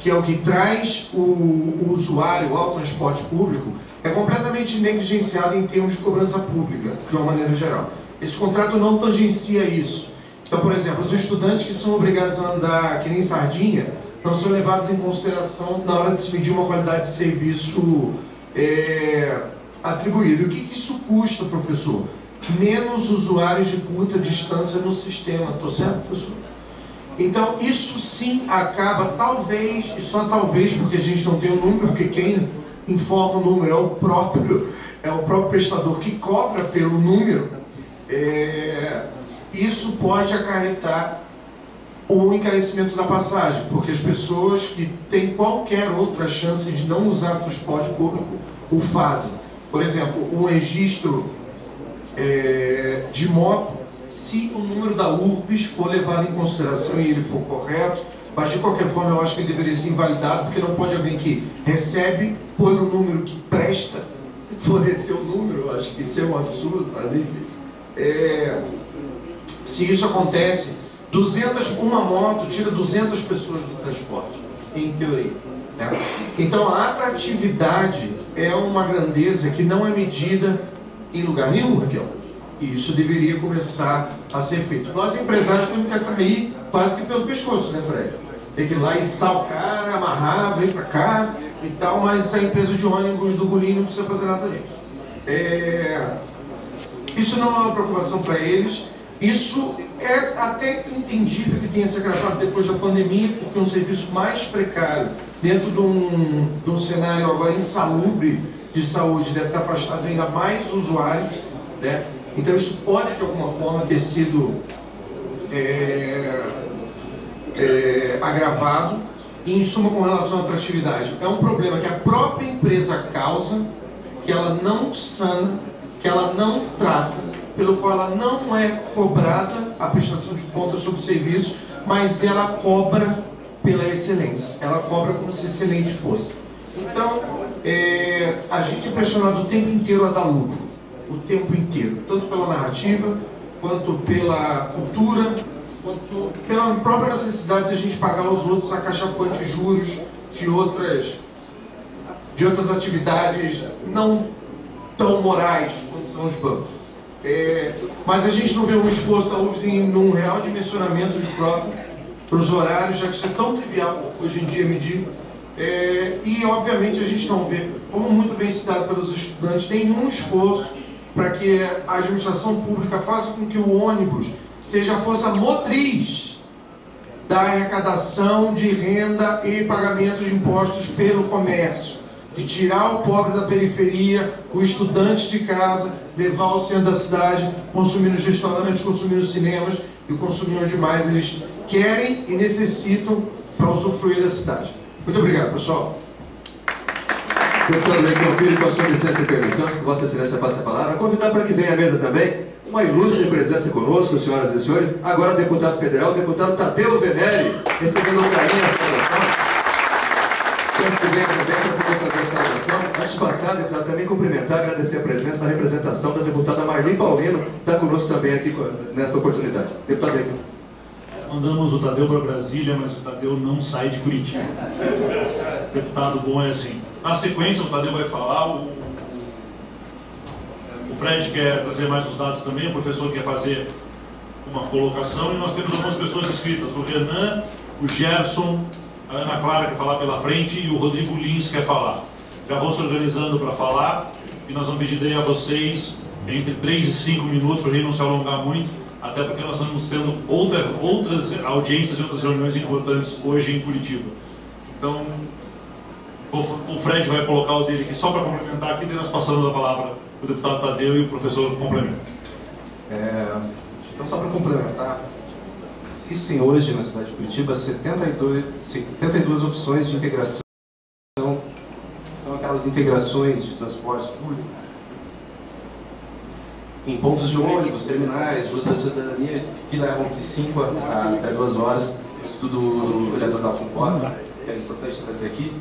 que é o que traz o usuário ao transporte público, é completamente negligenciado em termos de cobrança pública, de uma maneira geral. Esse contrato não tangencia isso. Então, por exemplo, os estudantes que são obrigados a andar que nem sardinha não são levados em consideração na hora de se medir uma qualidade de serviço atribuído. E o que isso custa, professor? Menos usuários de curta distância no sistema. Estou certo, professor? Então, isso sim acaba, talvez, e só talvez, porque a gente não tem o número, porque quem informa o número é o próprio prestador que cobra pelo número, isso pode acarretar o encarecimento da passagem, porque as pessoas que têm qualquer outra chance de não usar transporte público o fazem. Por exemplo, um registro de moto, se o número da URBS for levado em consideração e ele for correto, mas de qualquer forma eu acho que ele deveria ser invalidado, porque não pode alguém que recebe, põe o número que presta, fornecer o número, eu acho que isso é um absurdo, mas enfim. Se isso acontece, uma moto tira 200 pessoas do transporte, em teoria. Né? Então a atratividade é uma grandeza que não é medida em lugar nenhum, Raquel. E isso deveria começar a ser feito. Nós, empresários, temos que atrair quase que pelo pescoço, né, Fred? Tem que ir lá e o cara, amarrar, vem pra cá e tal, mas a empresa de ônibus do Gulim não precisa fazer nada disso. Isso não é uma preocupação para eles. Isso é até entendível que tenha se agravado depois da pandemia, porque é um serviço mais precário, dentro de um cenário agora insalubre de saúde, deve estar afastado ainda mais usuários, né? Então isso pode de alguma forma ter sido agravado. E em suma, com relação à atratividade, é um problema que a própria empresa causa, que ela não sana, que ela não trata, pelo qual ela não é cobrada a prestação de contas sobre o serviço, mas ela cobra pela excelência, ela cobra como se excelente fosse. Então, a gente é pressionado o tempo inteiro a dar lucro, o tempo inteiro, tanto pela narrativa, quanto pela cultura, quanto pela própria necessidade de a gente pagar aos outros acachapantes juros de outras atividades não tão morais quanto são os bancos. Mas a gente não vê um esforço da URBS em um real dimensionamento de frota para os horários, já que isso é tão trivial hoje em dia medir. E obviamente a gente não vê, como muito bem citado pelos estudantes, nenhum esforço para que a administração pública faça com que o ônibus seja a força motriz da arrecadação de renda e pagamento de impostos pelo comércio, de tirar o pobre da periferia, o estudante de casa, levar ao centro da cidade, consumir nos restaurantes, consumir nos cinemas e consumir onde mais eles querem e necessitam para usufruir da cidade. Muito obrigado, pessoal. Deputado Leitão Filho, com a sua licença e permissão, que Vossa Excelência passe a palavra, convidar para que venha à mesa também uma ilustre presença conosco, senhoras e senhores, agora deputado federal, deputado Tadeu Venere, recebendo um carinho a saudação. Peço que venha também para poder fazer a saudação. Antes de passar, deputado, também cumprimentar, agradecer a presença da representação da deputada Marli Paulino, que está conosco também aqui nesta oportunidade. Deputado Leitão. Mandamos o Tadeu para Brasília, mas o Tadeu não sai de Curitiba. Deputado bom é assim. Na sequência, o Tadeu vai falar, o Fred quer trazer mais os dados também, o professor quer fazer uma colocação e nós temos algumas pessoas inscritas, o Renan, o Gerson, a Ana Clara quer falar pela frente e o Rodrigo Lins quer falar. Já vão se organizando para falar e nós vamos pedir a vocês entre 3 e 5 minutos para a gente não se alongar muito, até porque nós estamos tendo outras audiências e outras reuniões importantes hoje em Curitiba. Então, o Fred vai colocar o dele aqui só para complementar aqui, e nós passamos a palavra para o deputado Tadeu e o professor complementa. Então, só para complementar, existem hoje na cidade de Curitiba 72 opções de integração, são aquelas integrações de transporte público em pontos de ônibus, terminais, ruas da cidadania, que levam de 5 até 2 horas. Estudo do vereador Dalton Cota, que é importante trazer aqui.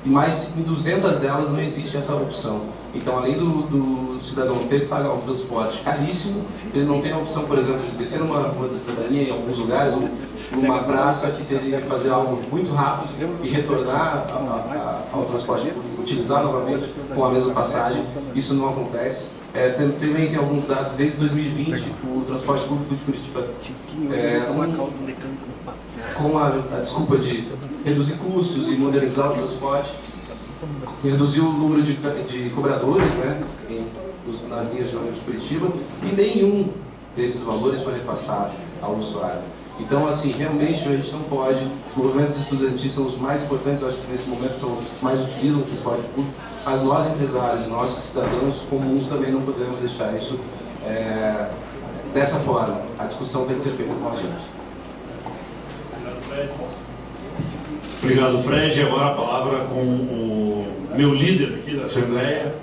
E mais em 200 delas não existe essa opção. Então, além do cidadão ter que pagar um transporte caríssimo, ele não tem a opção, por exemplo, de descer numa rua da cidadania em alguns lugares, ou numa praça que teria que fazer algo muito rápido e retornar ao transporte público, utilizar novamente com a mesma passagem. Isso não acontece. Também tem alguns dados, desde 2020, o transporte público de Curitiba, com a desculpa de reduzir custos e modernizar o transporte, reduziu o número de cobradores, né, nas linhas de ônibus de Curitiba, e nenhum desses valores foi repassado ao usuário. Então, assim, realmente a gente não pode, os movimentos estudantis são os mais importantes, eu acho que nesse momento são os que mais utilizam o transporte público, mas nós empresários, nós cidadãos comuns também não podemos deixar isso dessa forma. A discussão tem que ser feita com a gente. Obrigado, Fred. Agora a palavra com o meu líder aqui da Assembleia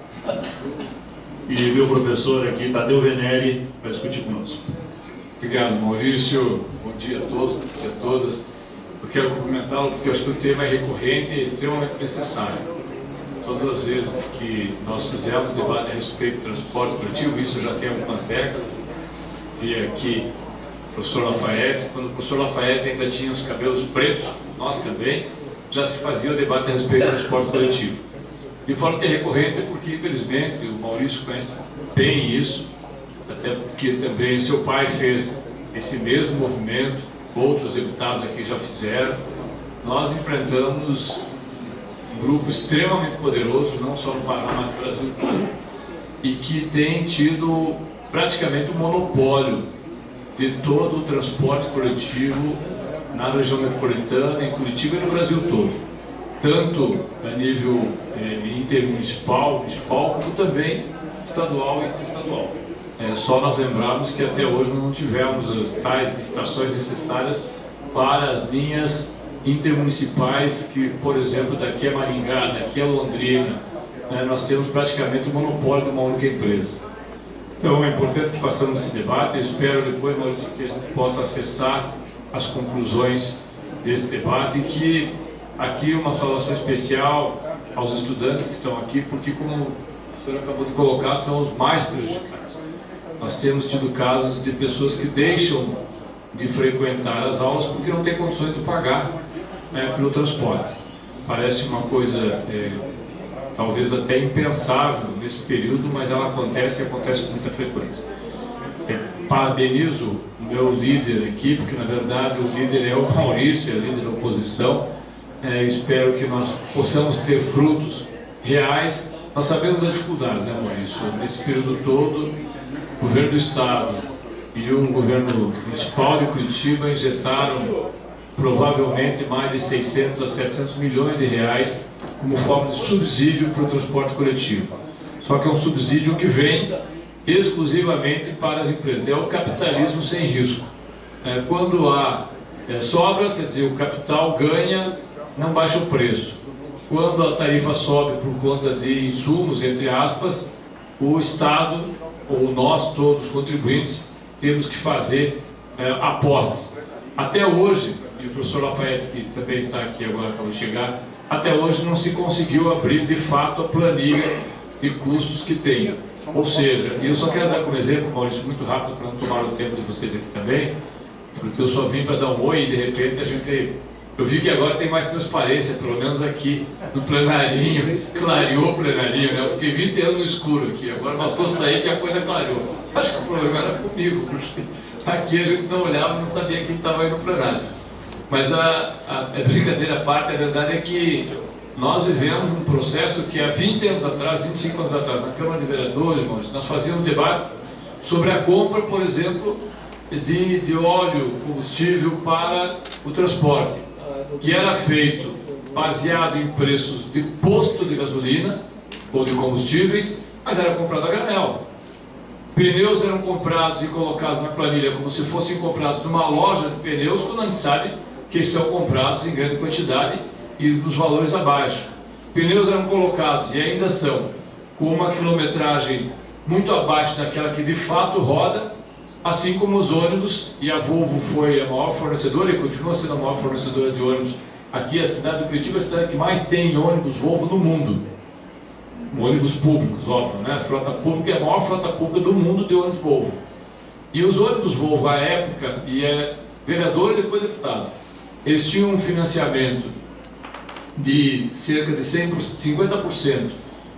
e meu professor aqui, Tadeu Venere, para discutir conosco. Obrigado, Maurício. Bom dia a todos, bom dia a todas. Eu quero cumprimentá-lo porque eu acho que o tema é recorrente e extremamente necessário. Todas as vezes que nós fizemos debate a respeito do transporte coletivo, isso já tem algumas décadas, vi aqui o professor Lafayette, quando o professor Lafayette ainda tinha os cabelos pretos, nós também, já se fazia o debate a respeito do transporte coletivo. E falo que é recorrente porque, infelizmente, o Maurício conhece bem isso, até porque também o seu pai fez esse mesmo movimento, outros deputados aqui já fizeram. Nós enfrentamos um grupo extremamente poderoso, não só no Paraná, mas no Brasil todo, e que tem tido praticamente o monopólio de todo o transporte coletivo na região metropolitana, em Curitiba e no Brasil todo, tanto a nível intermunicipal, municipal, como também estadual e interestadual. Só nós lembrarmos que até hoje não tivemos as tais licitações necessárias para as linhas intermunicipais, que, por exemplo, daqui a Maringá, daqui a Londrina, nós temos praticamente o monopólio de uma única empresa. Então é importante que façamos esse debate. Eu espero depois, Maurício, que a gente possa acessar as conclusões desse debate e que aqui uma saudação especial aos estudantes que estão aqui, porque, como o senhor acabou de colocar, são os mais prejudicados. Nós temos tido casos de pessoas que deixam de frequentar as aulas porque não têm condições de pagar pelo transporte. Parece uma coisa talvez até impensável nesse período, mas ela acontece e acontece com muita frequência. Parabenizo o meu líder aqui, porque na verdade o líder é o Maurício, é o líder da oposição. Espero que nós possamos ter frutos reais. Nós sabemos das dificuldades, né, Maurício? Nesse período todo, o governo do Estado e o governo municipal de Curitiba injetaram provavelmente mais de 600 a 700 milhões de reais como forma de subsídio para o transporte coletivo. Só que é um subsídio que vem exclusivamente para as empresas. É o capitalismo sem risco. Quando há sobra, quer dizer, o capital ganha, não baixa o preço. Quando a tarifa sobe por conta de insumos, entre aspas, o Estado, ou nós todos, os contribuintes, temos que fazer aportes. Até hoje, e o professor Lafayette, que também está aqui agora, acabou de chegar, até hoje não se conseguiu abrir de fato a planilha de custos que tem. Ou seja, e eu só quero dar como exemplo, Maurício, muito rápido, para não tomar o tempo de vocês aqui também, porque eu só vim para dar um oi e de repente a gente... Eu vi que agora tem mais transparência, pelo menos aqui no plenarinho, clareou o plenarinho, né? Eu fiquei 20 anos no escuro aqui, agora bastou sair que a coisa clareou. Acho que o problema era comigo, porque Aqui a gente não olhava, não sabia quem estava indo para nada. Mas a brincadeira à parte, a verdade é que nós vivemos um processo que há 20 anos atrás, 25 anos atrás, na Câmara de Vereadores, nós fazíamos um debate sobre a compra, por exemplo, de óleo, combustível para o transporte, que era feito baseado em preços de posto de gasolina ou de combustíveis, mas era comprado a granel. Pneus eram comprados e colocados na planilha como se fossem comprados numa loja de pneus, quando a gente sabe que são comprados em grande quantidade e nos valores abaixo. Pneus eram colocados, e ainda são, com uma quilometragem muito abaixo daquela que de fato roda, assim como os ônibus, e a Volvo foi a maior fornecedora e continua sendo a maior fornecedora de ônibus. Aqui a cidade do Curitiba é a cidade que mais tem ônibus Volvo no mundo. Ônibus públicos, óbvio, né? A frota pública é a maior frota pública do mundo de ônibus Volvo. E os ônibus Volvo, à época, e é vereador e depois deputado, eles tinham um financiamento de cerca de 50%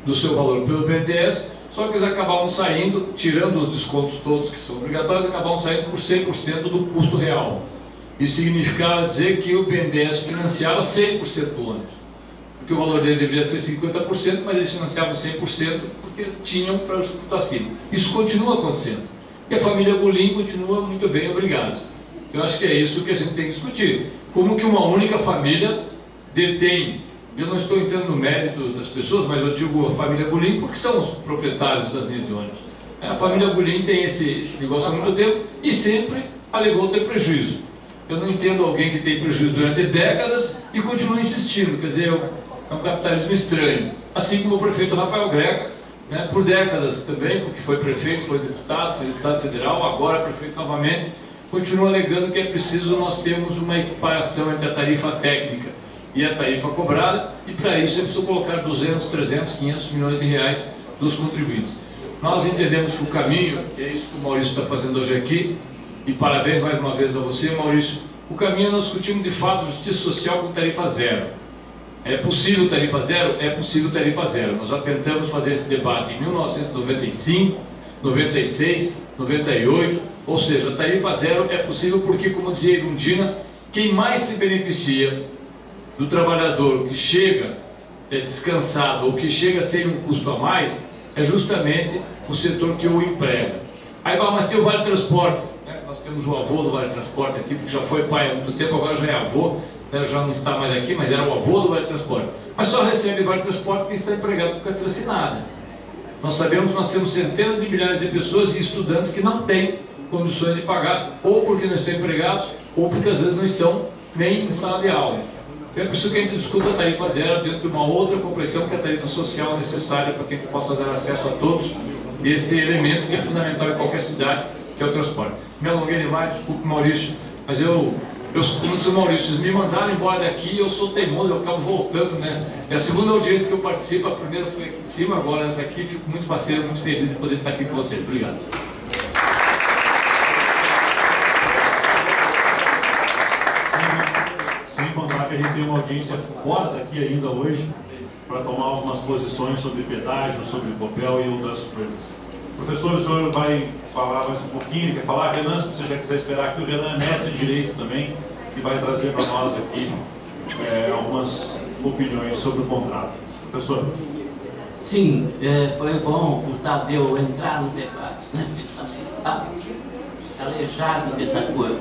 do seu valor pelo BNDES, só que eles acabavam saindo, tirando os descontos todos que são obrigatórios, acabavam saindo por 100% do custo real. Isso significava dizer que o BNDES financiava 100% do ônibus. Porque o valor dele deveria ser 50%, mas eles financiavam 100% porque tinham para o disputar acima. Isso continua acontecendo. E a família Goulin continua muito bem, obrigado. Eu acho que é isso que a gente tem que discutir. Como que uma única família detém, eu não estou entrando no mérito das pessoas, mas eu digo a família Goulin porque são os proprietários das linhas de ônibus. A família Goulin tem esse negócio há muito tempo e sempre alegou ter prejuízo. Eu não entendo alguém que tem prejuízo durante décadas e continua insistindo, quer dizer, é um capitalismo estranho. Assim como o prefeito Rafael Greca, né, por décadas também, porque foi prefeito, foi deputado federal, agora prefeito novamente, continua alegando que é preciso nós termos uma equiparação entre a tarifa técnica e a tarifa cobrada, e para isso é preciso colocar 200, 300, 500 milhões de reais dos contribuintes. Nós entendemos que o caminho, e é isso que o Maurício está fazendo hoje aqui, e parabéns mais uma vez a você, Maurício, o caminho nós discutimos de fato justiça social com tarifa zero. É possível tarifa zero? É possível tarifa zero. Nós já tentamos fazer esse debate em 1995, 96, 98, ou seja, a tarifa zero é possível porque, como dizia Irundina, quem mais se beneficia do trabalhador que chega descansado ou que chega sem um custo a mais é justamente o setor que o emprega. Aí fala, mas tem o Vale Transporte, né? Nós temos o avô do Vale Transporte aqui, porque já foi pai há muito tempo, agora já é avô, né? Já não está mais aqui, mas era o avô do Vale Transporte. Mas só recebe Vale Transporte quem está empregado com carteira assinada. Nós sabemos que nós temos centenas de milhares de pessoas e estudantes que não têm condições de pagar, ou porque não estão empregados, ou porque às vezes não estão nem em sala de aula. É por isso que a gente discuta a tarifa zero dentro de uma outra compreensão que a tarifa social é necessária para que a gente possa dar acesso a todos deste elemento que é fundamental em qualquer cidade, que é o transporte. Me alonguei demais, desculpe, Maurício, mas como disse o Maurício, vocês me mandaram embora daqui, eu sou teimoso, eu acabo voltando, né? É a segunda audiência que eu participo, a primeira foi aqui em cima, agora essa aqui, fico muito parceiro, muito feliz de poder estar aqui com vocês. Obrigado. Sem contar que a gente tem uma audiência fora daqui ainda hoje, para tomar algumas posições sobre pedágio, sobre papel e outras coisas. Professor, o senhor vai falar mais um pouquinho, quer falar? Renan, se você já quiser esperar aqui, o Renan é mestre em Direito também, que vai trazer para nós aqui algumas opiniões sobre o contrato. Professor. Sim, foi bom o Tadeu entrar no debate, né? Ele também está calejado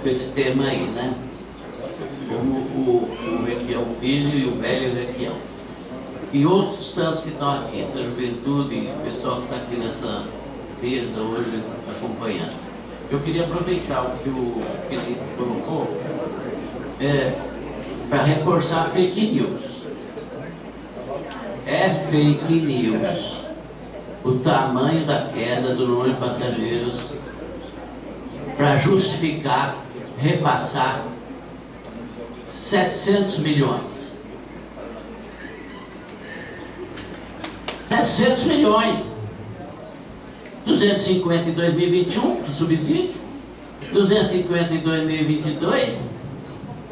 com esse tema aí, né? Como o Requião Filho e o velho Requião. E outros tantos que estão aqui, essa juventude e o pessoal que está aqui nessa mesa hoje acompanhando. Eu queria aproveitar o que ele colocou para reforçar fake news. É fake news o tamanho da queda do número de passageiros para justificar, repassar 700 milhões. 700 milhões. 250 em 2021 de subsídio, 250 em 2022,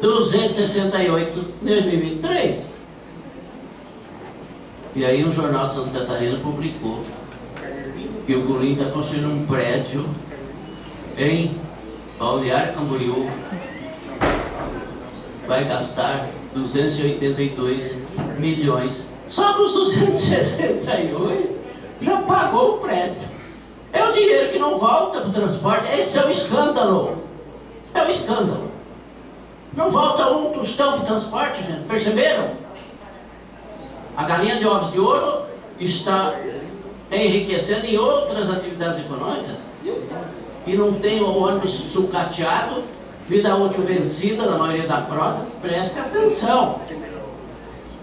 268 em 2023. E aí o Jornal de Santa Catarina publicou que o Goulin está construindo um prédio em Balneário Camboriú vai gastar 282 milhões. Só nos 268 já pagou o prédio. É o dinheiro que não volta para o transporte. Esse é o escândalo. É o escândalo. Não volta um tostão para o transporte, gente. Perceberam? A galinha de ovos de ouro está enriquecendo em outras atividades econômicas. E não tem o ônibus sucateado, vida útil vencida na maioria da frota. Preste atenção.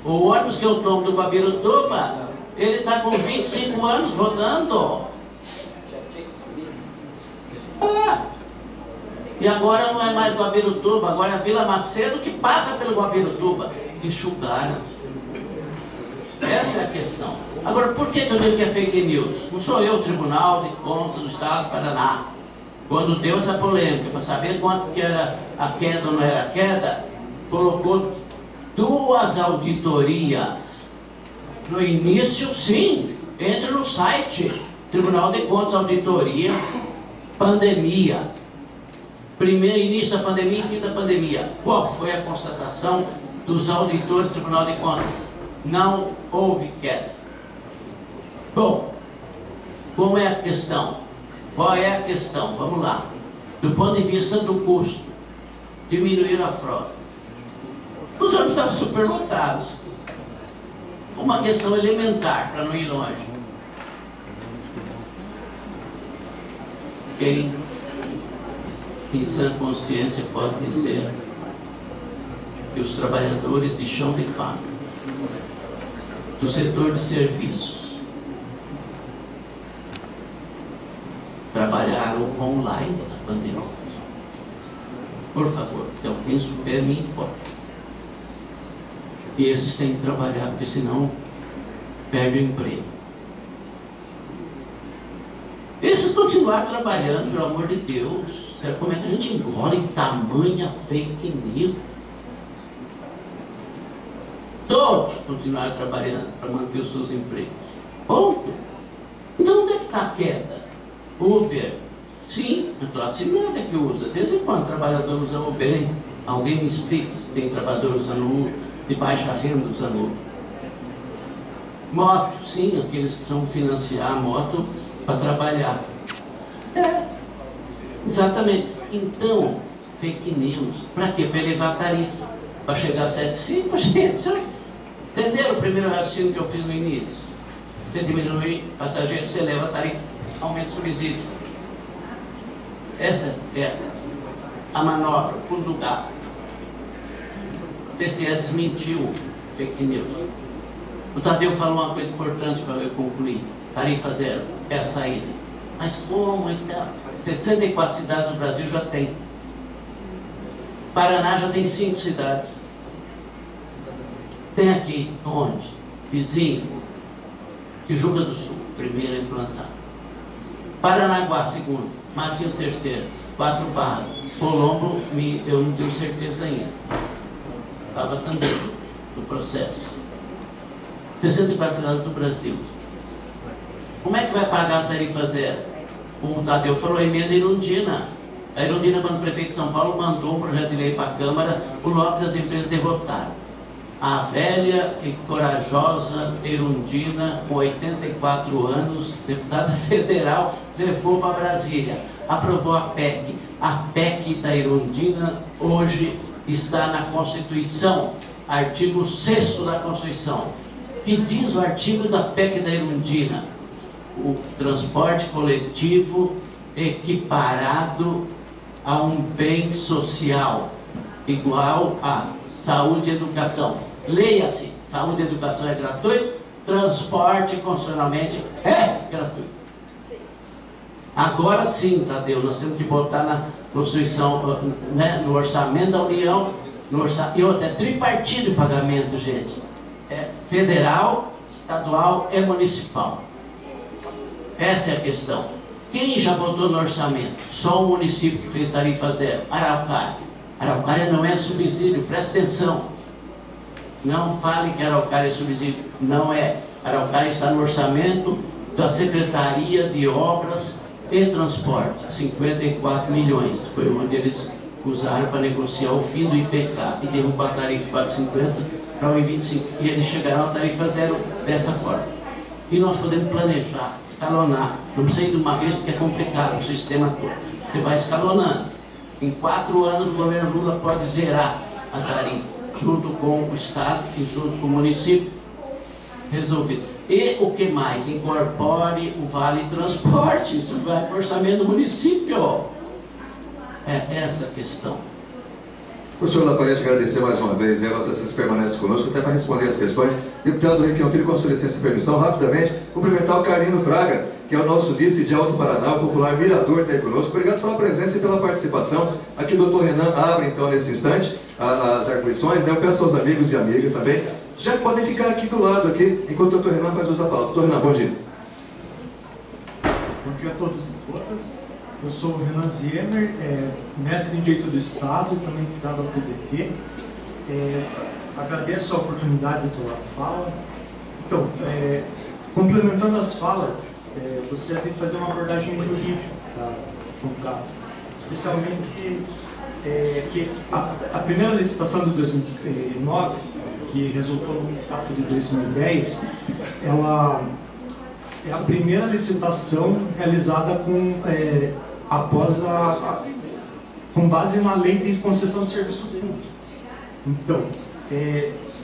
O ônibus que eu tomo do Guabirituba, ele está com 25 anos rodando. E agora não é mais Guabirituba, agora é a Vila Macedo que passa pelo Guabirituba. Enxugaram. Essa é a questão. Agora, por que eu digo que é fake news? Não sou eu o Tribunal de Contas do Estado do Paraná. Quando deu essa polêmica, para saber quanto que era a queda ou não era a queda, colocou 2 auditorias. No início, sim, entra no site, Tribunal de Contas, auditoria, pandemia. Primeiro início da pandemia e fim da pandemia. Qual foi a constatação dos auditores do Tribunal de Contas? Não houve queda. Bom, como é a questão? Qual é a questão? Vamos lá. Do ponto de vista do custo, diminuir a frota. Os ônibus estavam superlotados. Uma questão elementar, para não ir longe. Quem, em sã consciência, pode dizer que os trabalhadores de chão de fábrica, do setor de serviços, trabalharam online na pandemia? Por favor, se alguém souber, me informe. E esses têm que trabalhar, porque senão perde o emprego. Esses continuar trabalhando, pelo amor de Deus, como é que a gente engole tamanha fake news? Todos continuaram trabalhando para manter os seus empregos. Ponto. Então onde é que está a queda? Uber. Sim, a classe média que usa. De vez em quando o trabalhador usa Uber, hein? Alguém me explica se tem trabalhador usando Uber, de baixa renda usando Uber. Moto, sim, aqueles que precisam financiar a moto para trabalhar. Exatamente. Então, fake news. Para quê? Para elevar a tarifa. Para chegar a 7,5, gente. Entenderam o primeiro raciocínio que eu fiz no início? Você diminui passageiros, você eleva a tarifa, aumenta o subsídio. Essa é a manobra, o fundo do gasto. O TCE desmentiu fake news. O Tadeu falou uma coisa importante para eu concluir. Tarifa zero é a saída. Mas como então? 64 cidades no Brasil já tem. Paraná já tem 5 cidades. Tem aqui, onde? Vizinho. Tijuca do Sul, primeiro a implantar. Paranaguá, segundo. Matinho, terceiro. 4 Barras. Colombo, eu não tenho certeza ainda. Estava também no processo. 64 cidades do Brasil. Como é que vai pagar a tarifa zero? O Tadeu falou a emenda Irundina. A Irundina, quando o prefeito de São Paulo mandou um projeto de lei para a Câmara, o lobby das empresas derrotaram. A velha e corajosa Irundina, com 84 anos, deputada federal, levou para Brasília. Aprovou a PEC. A PEC da Irundina hoje está na Constituição, artigo 6º da Constituição. Que diz o artigo da PEC da Irundina? O transporte coletivo equiparado a um bem social, igual a saúde e educação. Leia-se, saúde e educação é gratuito, transporte constitucionalmente é gratuito. Agora sim, Tadeu, nós temos que botar na Constituição, né, no orçamento da União, e outra, é tripartido o pagamento, gente. É federal, estadual e municipal. Essa é a questão. Quem já botou no orçamento? Só o município que fez tarifa zero, Araucária. Araucária não é subsídio, presta atenção. Não fale que Araucária é subsídio. Não é. Araucária está no orçamento da Secretaria de Obras E transporte, 54 milhões. Foi onde eles usaram para negociar o fim do IPK e derrubar a tarifa de 4,50 para 1,25. E eles chegaram à tarifa zero dessa forma. E nós podemos planejar, escalonar. Não precisa ir de uma vez porque é complicado o sistema todo. Você vai escalonando. Em 4 anos o governo Lula pode zerar a tarifa, junto com o Estado e junto com o município. Resolvido. E o que mais? Incorpore o Vale Transporte. Isso vai para o orçamento do município. É essa a questão. Professor Lafayette, agradecer mais uma vez, a Vossa Excelência permanece conosco, até para responder as questões. Deputado Requião Filho, com sua licença e permissão, rapidamente, cumprimentar o Carlino Fraga, que é o nosso vice de Alto Paraná, o popular mirador, está aí conosco. Obrigado pela presença e pela participação. Aqui o doutor Renan abre, então, nesse instante, as arguições, né? Eu peço aos amigos e amigas também, já podem ficar aqui do lado, aqui, enquanto o doutor Renan faz uso da palavra. Doutor Renan, bom dia. Bom dia a todos e todas. Eu sou o Renan Ziemer, mestre em Direito do Estado, também filiado ao PDT. Agradeço a oportunidade da fala. Então, complementando as falas, gostaria de fazer uma abordagem jurídica do contrato, especialmente que a primeira licitação de 2009, que resultou no contrato de 2010, ela é a primeira licitação realizada com base na lei de concessão de serviço público. Então,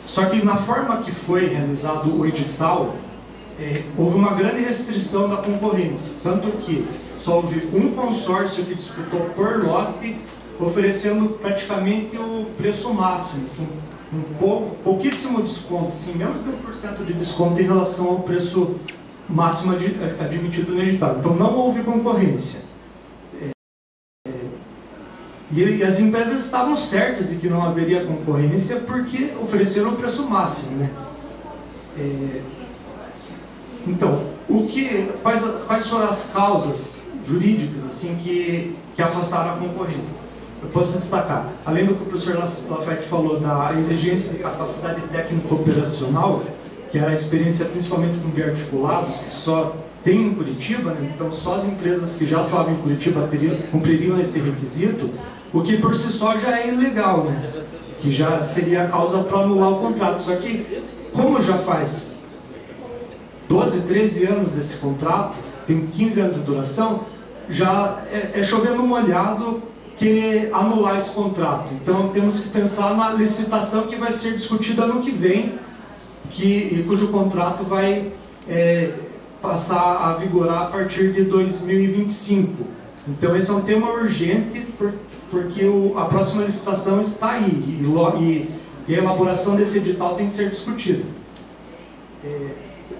só que na forma que foi realizado o edital, houve uma grande restrição da concorrência, tanto que só houve um consórcio que disputou por lote, oferecendo praticamente o preço máximo, com pouquíssimo desconto, assim, menos de 1% de desconto em relação ao preço máximo admitido no edital. Então não houve concorrência. E as empresas estavam certas de que não haveria concorrência porque ofereceram o preço máximo, né? Então, quais foram as causas jurídicas assim, que afastaram a concorrência? Eu posso destacar, além do que o professor Lafayette falou, da exigência de capacidade técnico-operacional, que era a experiência principalmente com biarticulados, que só tem em Curitiba, né? Então só as empresas que já atuavam em Curitiba cumpririam esse requisito, o que por si só já é ilegal, né? Que já seria a causa para anular o contrato. Só que, como já faz 12, 13 anos desse contrato, tem 15 anos de duração, já é chovendo molhado querer anular esse contrato. Então temos que pensar na licitação que vai ser discutida ano que vem, cujo contrato vai passar a vigorar a partir de 2025. Então esse é um tema urgente, porque a próxima licitação está aí, e a elaboração desse edital tem que ser discutida.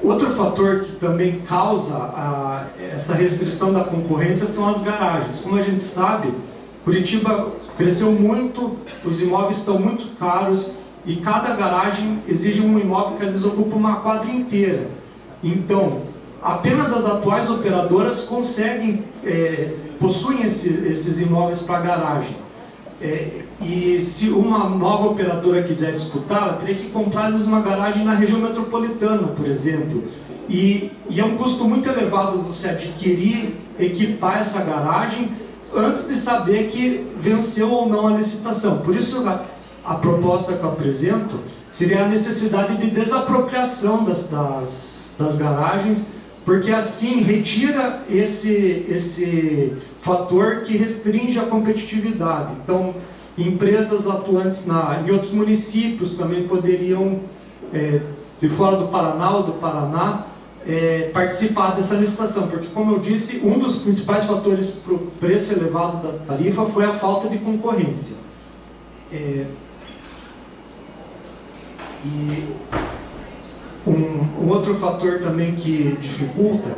Outro fator que também causa essa restrição da concorrência são as garagens. Como a gente sabe, Curitiba cresceu muito, os imóveis estão muito caros, e cada garagem exige um imóvel que às vezes ocupa uma quadra inteira. Então, apenas as atuais operadoras possuem esses imóveis para garagem. E se uma nova operadora quiser disputar, ela teria que comprar às vezes uma garagem na região metropolitana, por exemplo. E é um custo muito elevado você adquirir, equipar essa garagem, antes de saber que venceu ou não a licitação. Por isso, a proposta que eu apresento seria a necessidade de desapropriação das garagens, porque assim retira esse fator que restringe a competitividade. Então, empresas atuantes em outros municípios também poderiam, de fora do Paraná ou do Paraná, participar dessa licitação, porque, como eu disse, um dos principais fatores para o preço elevado da tarifa foi a falta de concorrência. E um outro fator também que dificulta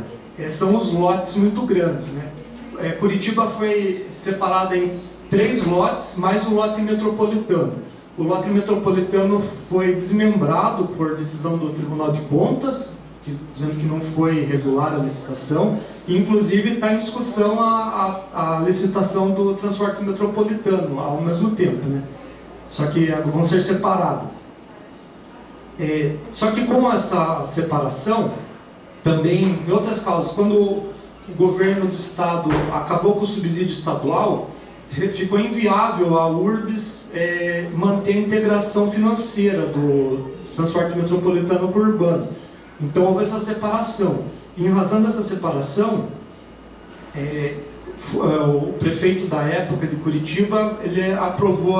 são os lotes muito grandes, né? Curitiba foi separada em 3 lotes, mais um lote metropolitano. O lote metropolitano foi desmembrado por decisão do Tribunal de Contas, dizendo que não foi regular a licitação, e inclusive está em discussão a licitação do transporte metropolitano ao mesmo tempo, né? Só que vão ser separadas. Só que com essa separação, também em outras causas, quando o governo do estado acabou com o subsídio estadual, ficou inviável a URBS manter a integração financeira do transporte metropolitano com o urbano. Então houve essa separação. Em razão dessa separação, o prefeito da época de Curitiba, ele aprovou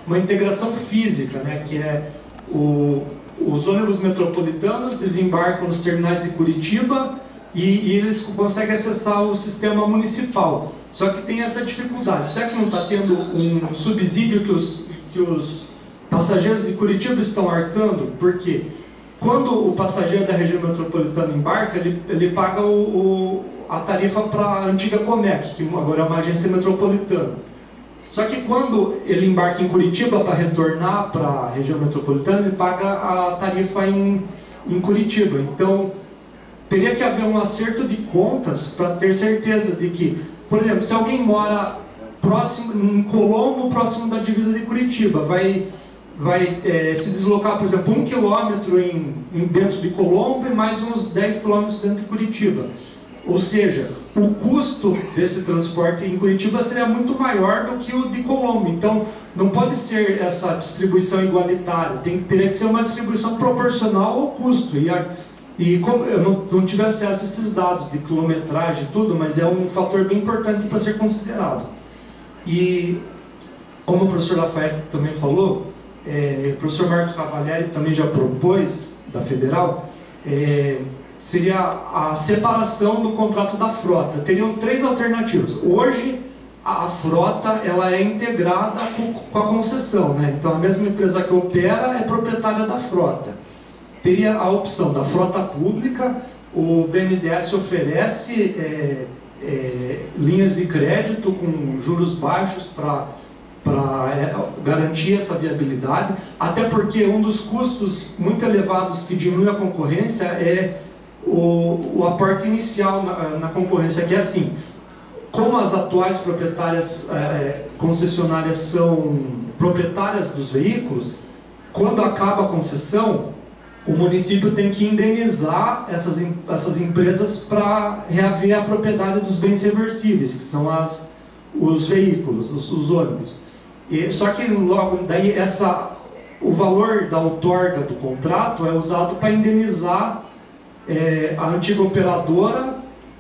uma integração física, né, que é os ônibus metropolitanos desembarcam nos terminais de Curitiba e eles conseguem acessar o sistema municipal. Só que tem essa dificuldade. Será que não está tendo um subsídio que os passageiros de Curitiba estão arcando? Por quê? Quando o passageiro da região metropolitana embarca, ele paga a tarifa para a antiga Comec, que agora é uma agência metropolitana. Só que quando ele embarca em Curitiba para retornar para a região metropolitana, ele paga a tarifa em Curitiba. Então, teria que haver um acerto de contas para ter certeza de que, por exemplo, se alguém mora em Colombo, próximo da divisa de Curitiba, vai se deslocar, por exemplo, 1 quilômetro dentro de Colombo e mais uns 10 quilômetros dentro de Curitiba. Ou seja, o custo desse transporte em Curitiba seria muito maior do que o de Colombo. Então, não pode ser essa distribuição igualitária, teria que ser uma distribuição proporcional ao custo. E como eu não tive acesso a esses dados de quilometragem e tudo, mas é um fator bem importante para ser considerado. E, como o professor Lafayette também falou, o professor Marco Cavalieri também já propôs, da Federal, seria a separação do contrato da frota. Teriam 3 alternativas. Hoje, a frota ela é integrada com a concessão, né? Então, a mesma empresa que opera é proprietária da frota. Teria a opção da frota pública, o BNDES oferece linhas de crédito com juros baixos para garantir essa viabilidade, até porque um dos custos muito elevados que diminui a concorrência é o aporte inicial na concorrência, que é assim: como as atuais proprietárias concessionárias são proprietárias dos veículos, quando acaba a concessão, o município tem que indenizar essas empresas para reaver a propriedade dos bens reversíveis, que são os veículos, os ônibus. Só que logo daí o valor da outorga do contrato é usado para indenizar a antiga operadora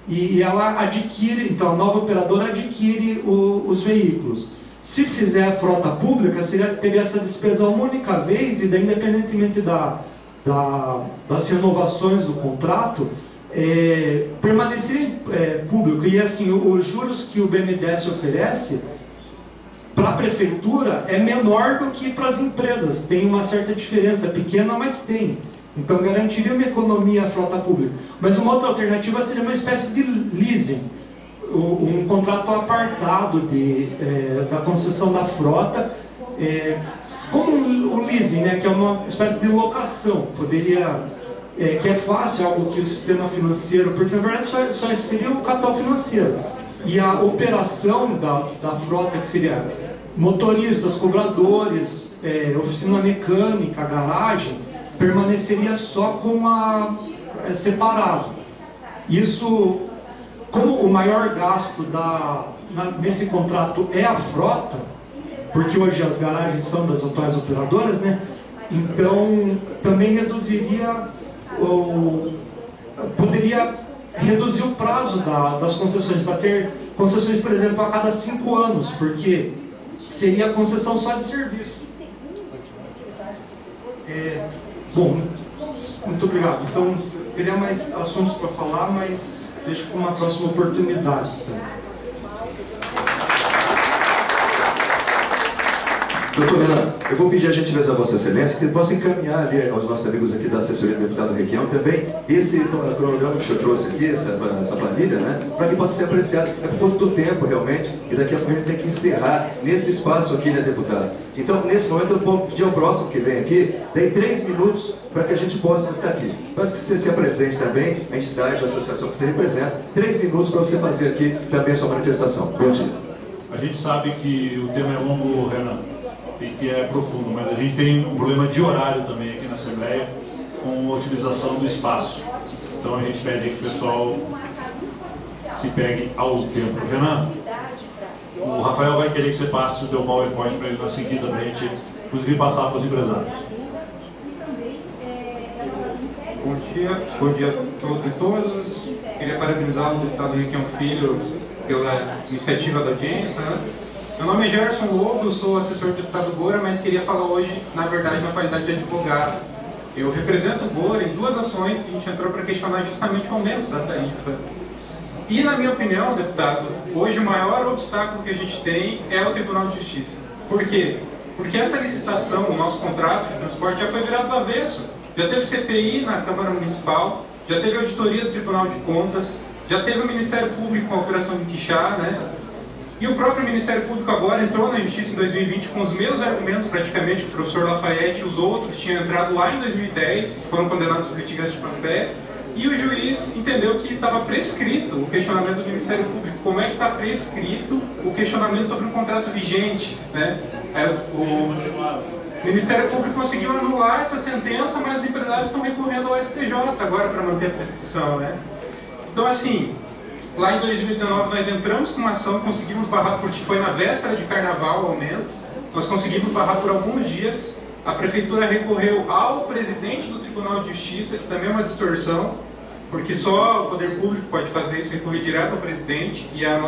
e ela adquire, então a nova operadora adquire os veículos. Se fizer a frota pública, teria essa despesa uma única vez e daí, independentemente das renovações do contrato, permaneceria público. E assim, os juros que o BNDES oferece para a prefeitura é menor do que para as empresas. Tem uma certa diferença, pequena, mas tem. Então garantiria uma economia à frota pública. Mas uma outra alternativa seria uma espécie de leasing, um contrato apartado da concessão da frota, como o leasing, né, que é uma espécie de locação. Poderia, que é fácil, algo que o sistema financeiro, porque na verdade só seria o capital financeiro. E a operação da frota, que seria motoristas, cobradores, oficina mecânica, garagem, permaneceria só separado. Isso, como o maior gasto nesse contrato é a frota, porque hoje as garagens são das atuais operadoras, né? Então também poderia reduzir o prazo das concessões, para ter concessões, por exemplo, a cada 5 anos, porque seria a concessão só de serviço. Bom, muito obrigado. Então, teria mais assuntos para falar, mas deixo para uma próxima oportunidade. Doutor Renan, eu vou pedir a gentileza a Vossa Excelência que possa encaminhar ali aos nossos amigos aqui da assessoria do deputado Requião também esse cronograma que o senhor trouxe aqui, essa planilha, né, para que possa ser apreciado. É por conta do tempo, realmente, e daqui a pouco a gente tem que encerrar nesse espaço aqui, né, deputado? Então, nesse momento, eu vou pedir ao próximo que vem aqui, dei 3 minutos para que a gente possa estar aqui. Peço que você se apresente também, a entidade, a associação que você representa, 3 minutos para você fazer aqui também a sua manifestação. Bom dia. A gente sabe que o tema é longo, Renan, e que é profundo, mas a gente tem um problema de horário também aqui na Assembleia com a utilização do espaço. Então a gente pede que o pessoal se pegue ao tempo. Renan, o Rafael vai querer que você passe o teu PowerPoint para ele na seguida, para a gente, inclusive, passar para os empresários. Bom dia a todos e todas. Queria parabenizar o deputado Requião Filho pela iniciativa da audiência. Meu nome é Gerson Lobo, eu sou assessor do deputado Gora, mas queria falar hoje, na verdade, na qualidade de advogado. Eu represento o Gora em duas ações que a gente entrou para questionar justamente o aumento da tarifa. E, na minha opinião, deputado, hoje o maior obstáculo que a gente tem é o Tribunal de Justiça. Por quê? Porque essa licitação, o nosso contrato de transporte já foi virado do avesso. Já teve CPI na Câmara Municipal, já teve auditoria do Tribunal de Contas, já teve o Ministério Público com a operação de Quixá, né? E o próprio Ministério Público agora entrou na Justiça em 2020 com os mesmos argumentos praticamente que o professor Lafayette e os outros tinham entrado lá em 2010, que foram condenados por litigantes de má-fé, e o juiz entendeu que estava prescrito o questionamento do Ministério Público. Como é que está prescrito o questionamento sobre um contrato vigente, né? O Ministério Público conseguiu anular essa sentença, mas os empresários estão recorrendo ao STJ agora para manter a prescrição, né? Então, assim, lá em 2019 nós entramos com uma ação, conseguimos barrar, porque foi na véspera de carnaval o aumento, nós conseguimos barrar por alguns dias, a Prefeitura recorreu ao presidente do Tribunal de Justiça, que também é uma distorção, porque só o Poder Público pode fazer isso, recorrer direto ao presidente, e a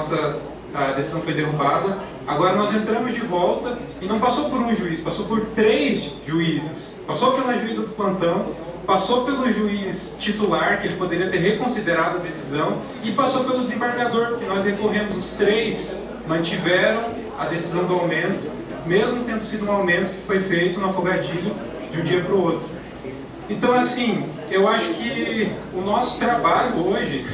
decisão foi derrubada. Agora nós entramos de volta, e não passou por um juiz, passou por 3 juízes. Passou pela juíza do plantão, passou pelo juiz titular, que ele poderia ter reconsiderado a decisão, e passou pelo desembargador, que nós recorremos, os 3 mantiveram a decisão do aumento, mesmo tendo sido um aumento que foi feito no afogadilho de um dia para o outro. Então, assim, eu acho que o nosso trabalho hoje,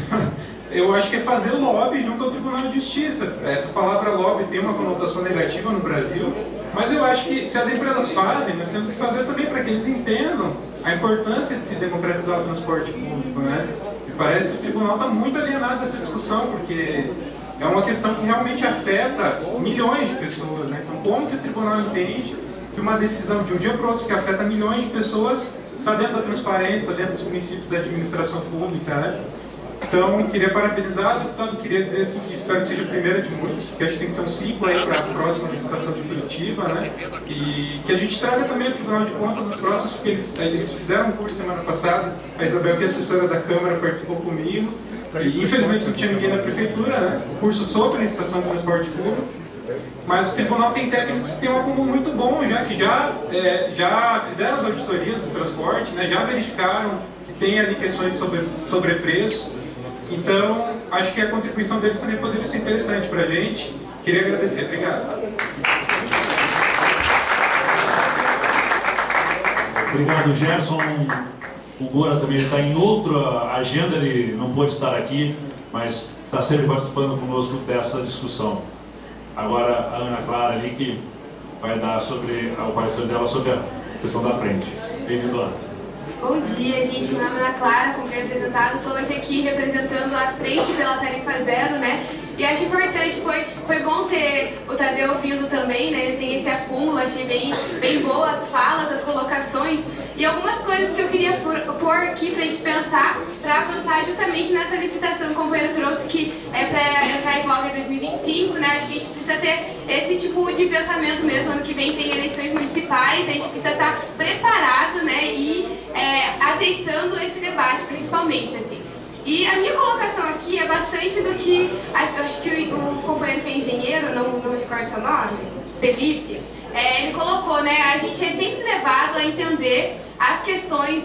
eu acho que é fazer lobby junto ao Tribunal de Justiça. Essa palavra lobby tem uma conotação negativa no Brasil, mas eu acho que se as empresas fazem, nós temos que fazer também para que eles entendam a importância de se democratizar o transporte público, né? E parece que o Tribunal está muito alienado dessa discussão, porque é uma questão que realmente afeta milhões de pessoas, né? Então, como que o Tribunal entende que uma decisão de um dia para o outro que afeta milhões de pessoas está dentro da transparência, está dentro dos princípios da administração pública, né? Então, queria parabenizar o deputado, queria dizer assim, que espero que seja a primeira de muitas, porque acho que tem que ser um ciclo aí para a próxima licitação de Curitiba, né? E que a gente traga também o Tribunal de Contas nos próximos, porque eles fizeram um curso semana passada, a Isabel, que é assessora da Câmara, participou comigo, e infelizmente não tinha ninguém da Prefeitura, né? O curso sobre licitação de transporte público. Mas o Tribunal tem técnicos que tem um acúmulo muito bom, já que já fizeram as auditorias do transporte, né? Já verificaram que tem ali questões de sobrepreço. Então, acho que a contribuição deles também poderia ser interessante para a gente. Queria agradecer. Obrigado. Obrigado, Gerson. O Gora também está em outra agenda, ele não pôde estar aqui, mas está sempre participando conosco dessa discussão. Agora, a Ana Clara ali, que vai dar o parecer dela sobre a questão da frente. Bem-vindo, Ana. Bom dia, gente. Meu nome é Ana Clara, como representado. Estou hoje aqui representando a frente pela tarifa zero, né? E acho importante, foi bom ter o Tadeu vindo também, né? Ele tem esse acúmulo, achei bem boas as falas, as colocações. E algumas coisas que eu queria pôr aqui pra gente pensar, para avançar justamente nessa licitação que o companheiro trouxe, que é para entrar em voga em 2025, né? Acho que a gente precisa ter esse tipo de pensamento mesmo. Ano que vem tem eleições municipais, a gente precisa estar preparado, né? E aceitando esse debate, principalmente, assim. E a minha colocação aqui é bastante do que, acho que o companheiro que é engenheiro, não me recordo seu nome, Felipe, ele colocou, né? A gente é sempre levado a entender as questões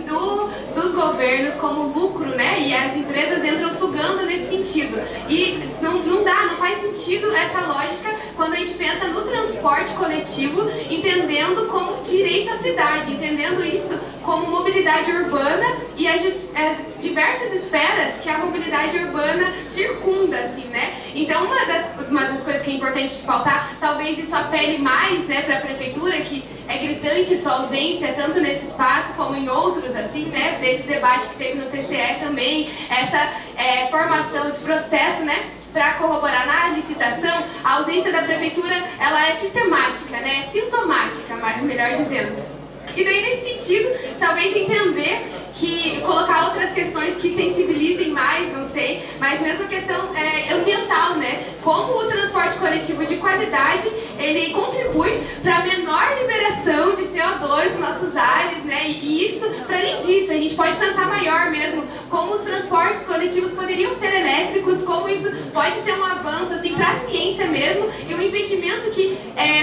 dos governos como lucro, né? E as empresas entram sugando nesse sentido. E não faz sentido essa lógica quando a gente pensa no transporte coletivo, entendendo como direito à cidade, entendendo isso como mobilidade urbana e as diversas esferas que a mobilidade urbana circunda, assim, né? Então, uma das coisas que é importante de pautar, talvez isso apele mais, né, para a prefeitura, que é gritante sua ausência, tanto nesse espaço como em outros, assim, né, desse debate que teve no TCE também, essa formação, esse processo, né, para corroborar na licitação, a ausência da prefeitura, ela é sistemática, né, é sintomática, melhor dizendo. E daí, nesse sentido, talvez entender que colocar outras questões que sensibilizem mais, não sei, mas mesmo a questão ambiental, né? Como o transporte coletivo de qualidade, ele contribui para a menor liberação de CO2 nos nossos ares, né? E isso, para além disso, a gente pode pensar maior mesmo, como os transportes coletivos poderiam ser elétricos, como isso pode ser um avanço, assim, para a ciência mesmo, e um investimento que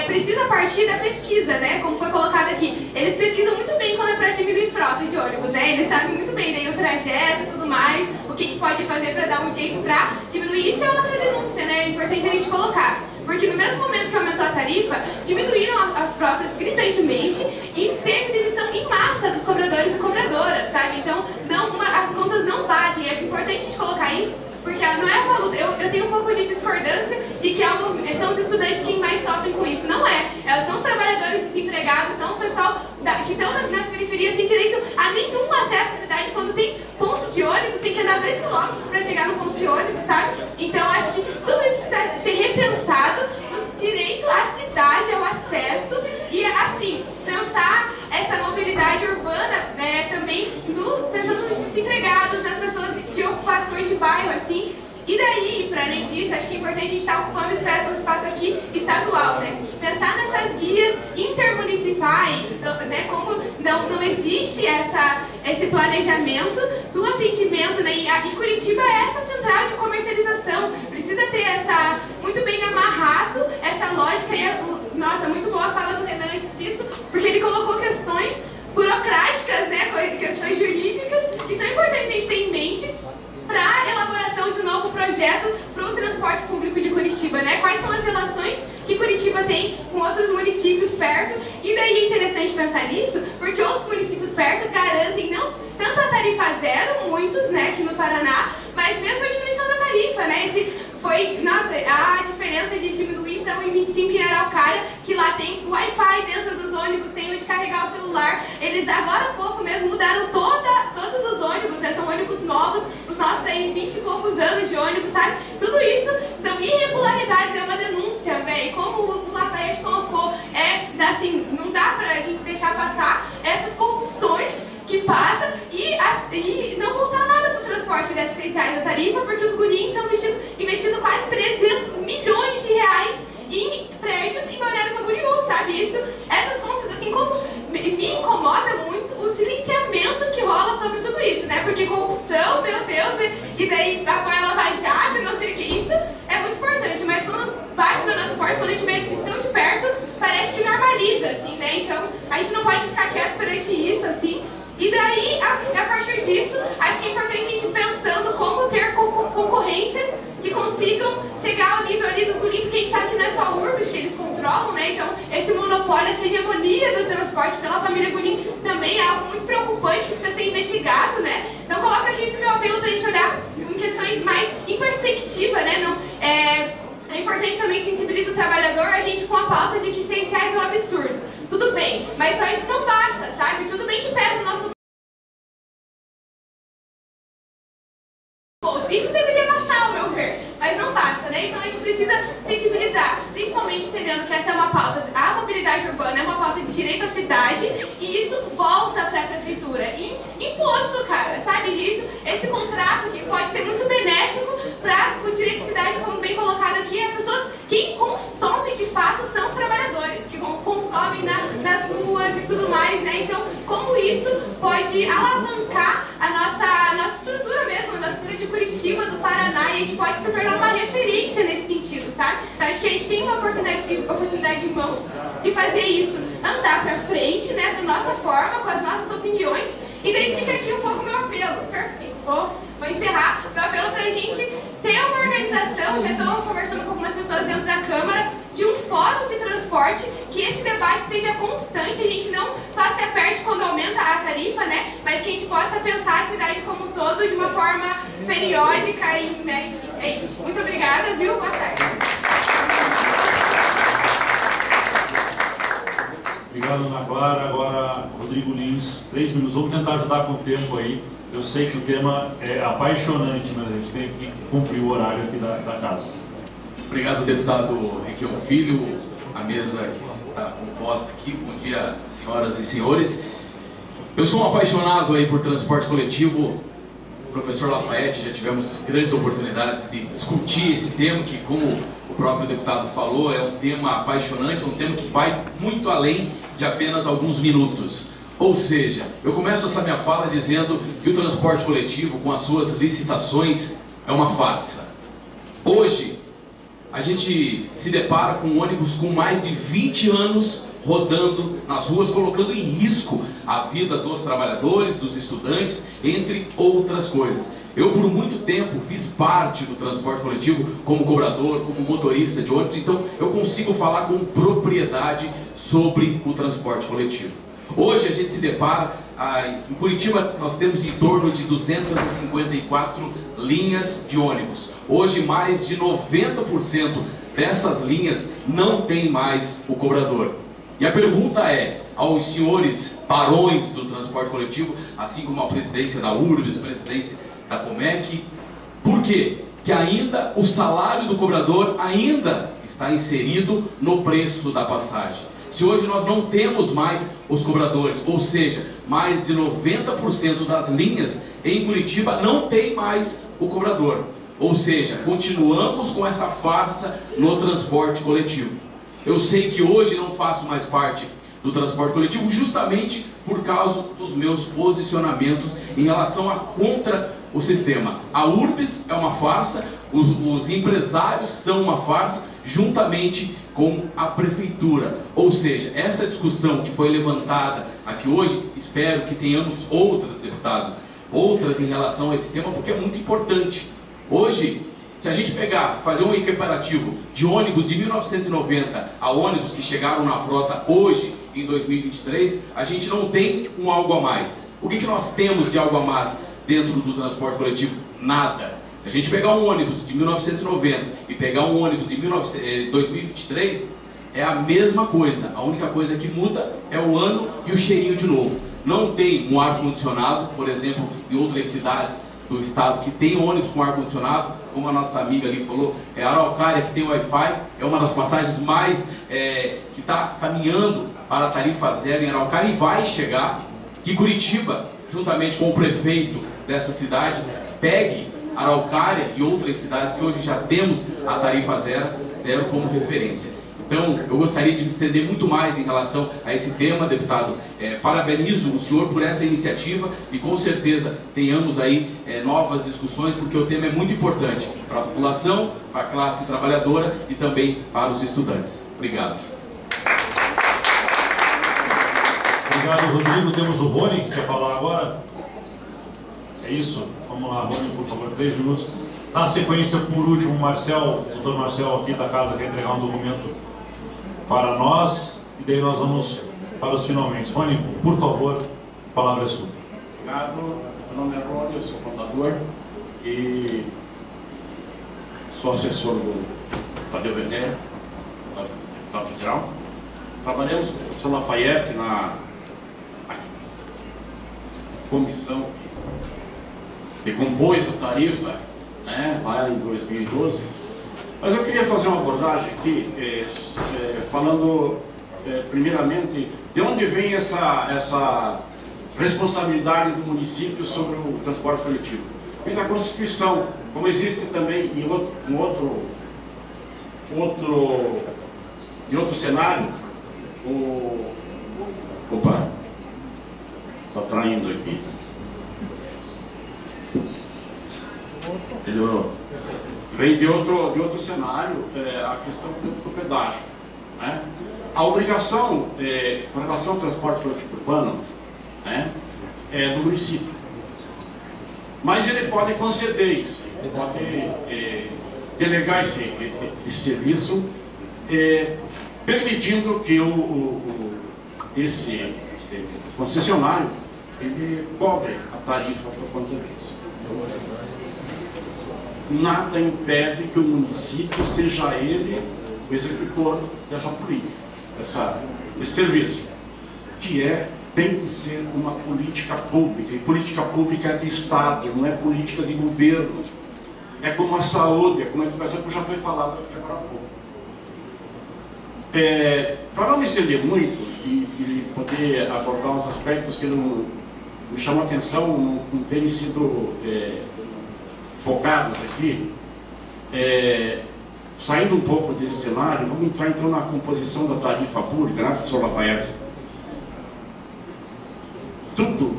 precisa partir da pesquisa, né? Como foi colocado aqui. Eles pesquisam muito bem quando é para diminuir frota de ônibus, né? Eles sabem muito bem daí o trajeto e tudo mais, o que pode fazer para dar um jeito para diminuir. Isso é outra denúncia, né? É importante a gente colocar. Porque no mesmo momento que aumentou a tarifa, diminuíram as frotas gritantemente e teve demissão em massa dos cobradores e cobradoras, sabe? Então, as contas não batem. É importante a gente colocar isso, porque não é uma luta. Eu tenho um pouco de discordância de que são os estudantes quem mais sofrem com isso. Não é. São os trabalhadores desempregados, são o pessoal que estão nas periferias sem direito a nenhum acesso à cidade. Quando tem ponto de ônibus, tem que andar 2 km para chegar no ponto de ônibus, sabe? Então, acho que tudo isso precisa ser repensado, o direito à cidade, ao acesso e, assim, pensar essa mobilidade urbana também pensando nos desempregados, nas pessoas de ocupações de bairro, assim. E daí, para além disso, acho que é importante a gente estar ocupando o espaço aqui estadual, né? Pensar nessas guias intermunicipais, né? Como não existe esse planejamento do atendimento, né? E Curitiba é essa central de comercialização. Precisa ter muito bem amarrado essa lógica. E nossa, muito boa a fala do Renan antes disso, porque ele colocou questões burocráticas, né? Questões jurídicas, que são importantes a gente ter em mente para a elaboração de um novo projeto para o transporte público de Curitiba, né? Quais são as relações que Curitiba tem com outros municípios perto? E daí é interessante pensar nisso, porque outros municípios perto garantem não tanto a tarifa zero, muitos, né, aqui no Paraná, mas mesmo a diminuição da tarifa, né? A diferença de diminuir para 1,25 em Araucária, que lá tem Wi-Fi dentro dos ônibus, tem onde carregar o celular. Eles agora há pouco mesmo mudaram todos os ônibus, né? São ônibus novos, os nossos aí 20 e poucos anos de ônibus, sabe? Tudo isso são irregularidades, é uma denúncia, velho. Como o Lafayette colocou, assim, não dá pra gente deixar passar essas corrupções que passam e não voltar nada pro transporte desses R$6 da tarifa, porque os gurinhos estão investindo quase 300 milhões de reais em prédios em Balneário Camboriú, sabe? Essas contas, assim, como me incomoda muito o silenciamento que rola sobre tudo isso, né? Porque corrupção, meu Deus, e daí apoia a Lava Jato e não sei o que, isso é muito importante, mas quando bate na nossa porta, quando a gente vê tão de perto, parece que normaliza, assim, né? Então, a gente não pode ficar quieto perante isso, assim. E daí, a partir disso, acho que é importante a gente pensando como ter concorrências que consigam chegar ao nível ali do gurinho, porque a gente sabe que não é só a URBS que eles controlam, né? Então, esse monopólio, essa hegemonia do transporte pela família Gurim também é algo muito preocupante que precisa ser investigado, né? Então, coloco aqui esse meu apelo para a gente olhar em questões mais em perspectiva, né? É importante também sensibilizar o trabalhador, a gente com a pauta de que R$6 é um absurdo. Tudo bem, mas só isso não basta, sabe? Tudo bem que pesa o nosso bolso. Isso deveria bastar, ao meu ver, mas não basta, né? Então a gente precisa sensibilizar, principalmente entendendo que essa é uma pauta, a mobilidade urbana é uma pauta de direito à cidade, e isso volta para a prefeitura. E imposto, cara, sabe disso? Esse contrato que pode ser muito benéfico para o direito à cidade, como bem colocado aqui, as pessoas, quem consome de fato são os trabalhadores, que consomem nas ruas e tudo mais, né? Então, como isso pode alavancar a nossa estrutura mesmo, a nossa estrutura de Curitiba, do Paraná, e a gente pode se tornar uma referência nesse sentido, sabe? Então, acho que a gente tem uma oportunidade em mãos de fazer isso, andar pra frente, né, da nossa forma, com as nossas opiniões, e daí fica aqui um pouco meu apelo, perfeito, vou encerrar, meu apelo pra gente ter uma organização, já estou conversando com algumas pessoas dentro da Câmara, de um fórum de transporte, que esse debate seja constante, a gente não só se aperte quando aumenta a tarifa, né, mas que a gente possa pensar a cidade como um todo de uma forma periódica e, né, é isso. Muito obrigada, viu? Boa tarde. Obrigado, Ana Clara. Agora, Rodrigo Lins, 3 minutos. Vamos tentar ajudar com o tempo aí. Eu sei que o tema é apaixonante, mas a gente tem que cumprir o horário aqui da casa. Obrigado, deputado Requião Filho. a mesa que está composta aqui. Bom dia, senhoras e senhores. Eu sou um apaixonado aí por transporte coletivo. Professor Lafayette, já tivemos grandes oportunidades de discutir esse tema, que, como o próprio deputado falou, é um tema apaixonante, um tema que vai muito além de apenas alguns minutos. Ou seja, eu começo essa minha fala dizendo que o transporte coletivo, com as suas licitações, é uma farsa. Hoje, a gente se depara com ônibus com mais de 20 anos rodando nas ruas, colocando em risco a vida dos trabalhadores, dos estudantes, entre outras coisas. Eu, por muito tempo, fiz parte do transporte coletivo como cobrador, como motorista de ônibus, então eu consigo falar com propriedade sobre o transporte coletivo. Hoje a gente se depara, em Curitiba nós temos em torno de 254 linhas de ônibus. Hoje mais de 90% dessas linhas não tem mais o cobrador. E a pergunta é, aos senhores barões do transporte coletivo, assim como a presidência da URBS, presidência da Comec, por quê? Que ainda o salário do cobrador ainda está inserido no preço da passagem. Se hoje nós não temos mais os cobradores, ou seja, mais de 90% das linhas em Curitiba não tem mais o cobrador. Ou seja, continuamos com essa farsa no transporte coletivo. Eu sei que hoje não faço mais parte do transporte coletivo justamente por causa dos meus posicionamentos em relação a contra o sistema. A URBS é uma farsa, os empresários são uma farsa, juntamente com a prefeitura. Ou seja, essa discussão que foi levantada aqui hoje, espero que tenhamos outras, deputado, outras em relação a esse tema, porque é muito importante. Hoje, se a gente pegar, fazer um equiparativo de ônibus de 1990 a ônibus que chegaram na frota hoje, em 2023, a gente não tem um algo a mais. O que nós temos de algo a mais dentro do transporte coletivo? Nada. Se a gente pegar um ônibus de 1990 e pegar um ônibus de 2023, é a mesma coisa. A única coisa que muda é o ano e o cheirinho de novo. Não tem um ar-condicionado, por exemplo, em outras cidades do estado que tem ônibus com ar-condicionado, como a nossa amiga ali falou, Araucária, que tem Wi-Fi, é uma das passagens mais que está caminhando para a tarifa zero em Araucária, e vai chegar. Que Curitiba, juntamente com o prefeito dessa cidade, pegue Araucária e outras cidades que hoje já temos a tarifa zero como referência. Então, eu gostaria de me estender muito mais em relação a esse tema, deputado. Parabenizo o senhor por essa iniciativa e com certeza tenhamos aí novas discussões, porque o tema é muito importante para a população, para a classe trabalhadora e também para os estudantes. Obrigado. Obrigado, Rodrigo. Temos o Rony, que quer falar agora. É isso? Vamos lá, Rony, por favor, 3 minutos. Na sequência, por último, o doutor Marcel aqui da casa quer entregar um documento para nós, e daí nós vamos para os finalmente. Rony, por favor, a palavra é sua. Obrigado. Meu nome é Rony, eu sou contador e sou assessor do Tadeu Bené, da deputado federal. Trabalhamos com o professor Lafayette na comissão que compôs a tarifa, lá em 2012. Mas eu queria fazer uma abordagem aqui, falando primeiramente de onde vem essa responsabilidade do município sobre o transporte coletivo. Vem da Constituição, como existe também em outro cenário. Opa, está traindo aqui. Melhorou. Vem de outro cenário, a questão do pedágio. A obrigação com relação ao transporte coletivo urbano é do município. Mas ele pode conceder isso, ele pode delegar esse serviço, permitindo que esse concessionário ele cobre a tarifa por conta disso. Nada impede que o município seja ele o executor dessa política, desse serviço, que tem que ser uma política pública, e política pública é de Estado, não é política de governo. É como a saúde, é como a educação, que já foi falado aqui agora há pouco. Para não me estender muito e poder abordar uns aspectos que não me chamam a atenção, não terem sido focados aqui, saindo um pouco desse cenário, vamos entrar então na composição da tarifa pública, né, professor Lafayette? Tudo,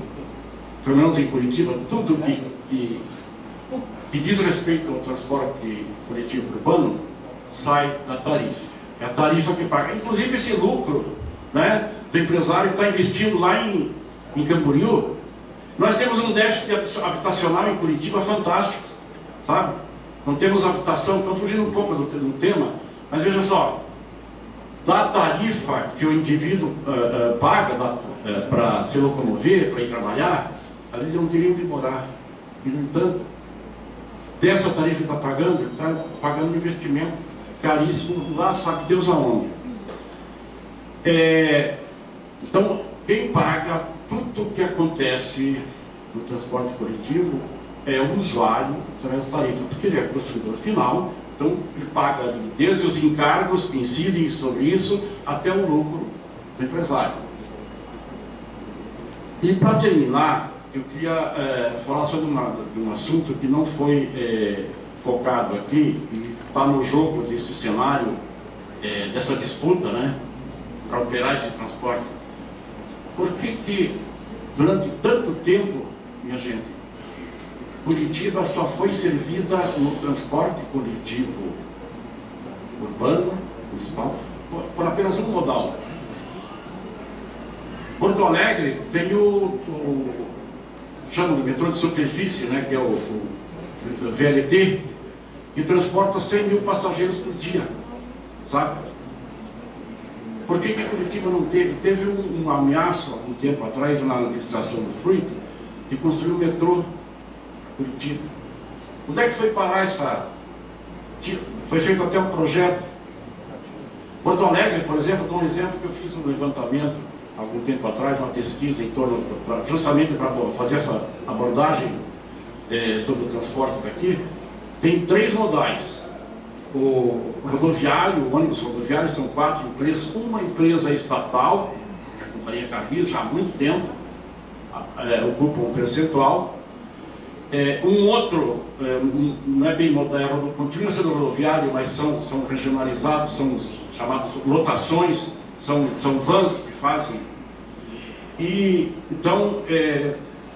pelo menos em Curitiba, tudo que diz respeito ao transporte coletivo urbano sai da tarifa. É a tarifa que paga. Inclusive esse lucro, né, do empresário que está investindo lá em Camboriú. Nós temos um déficit habitacional em Curitiba fantástico, sabe? Não temos habitação, estamos fugindo um pouco do tema, mas veja só, da tarifa que o indivíduo paga para se locomover, para ir trabalhar, às vezes não teriam de morar. E, no entanto, dessa tarifa que está pagando um investimento caríssimo, lá sabe Deus aonde. Então, quem paga tudo o que acontece no transporte coletivo é o usuário através da tarifa, porque ele é consumidor final, então ele paga desde os encargos que incidem sobre isso até o lucro do empresário. E para terminar, eu queria falar sobre um assunto que não foi focado aqui e está no jogo desse cenário, dessa disputa, né, para operar esse transporte. Por que durante tanto tempo, minha gente, Curitiba só foi servida no transporte coletivo urbano, municipal, por apenas um modal? Porto Alegre tem chama de metrô de superfície, né, que é o VLT, que transporta 100 mil passageiros por dia, sabe? Por que Curitiba não teve? Teve um ameaço há um tempo atrás, na administração do Fruit, de construir um metrô Curitiba. Onde é que foi parar essa... Foi feito até um projeto. Porto Alegre, por exemplo, é um exemplo que eu fiz um levantamento há algum tempo atrás, uma pesquisa em torno, justamente para fazer essa abordagem sobre o transporte daqui. Tem 3 modais. O rodoviário, o ônibus rodoviário, são 4 empresas. Uma empresa estatal, a Companhia Carris, já há muito tempo, ocupa um percentual. Um outro, não é bem modal, continua sendo rodoviário, mas são regionalizados, são chamados lotações, são vans que fazem. E então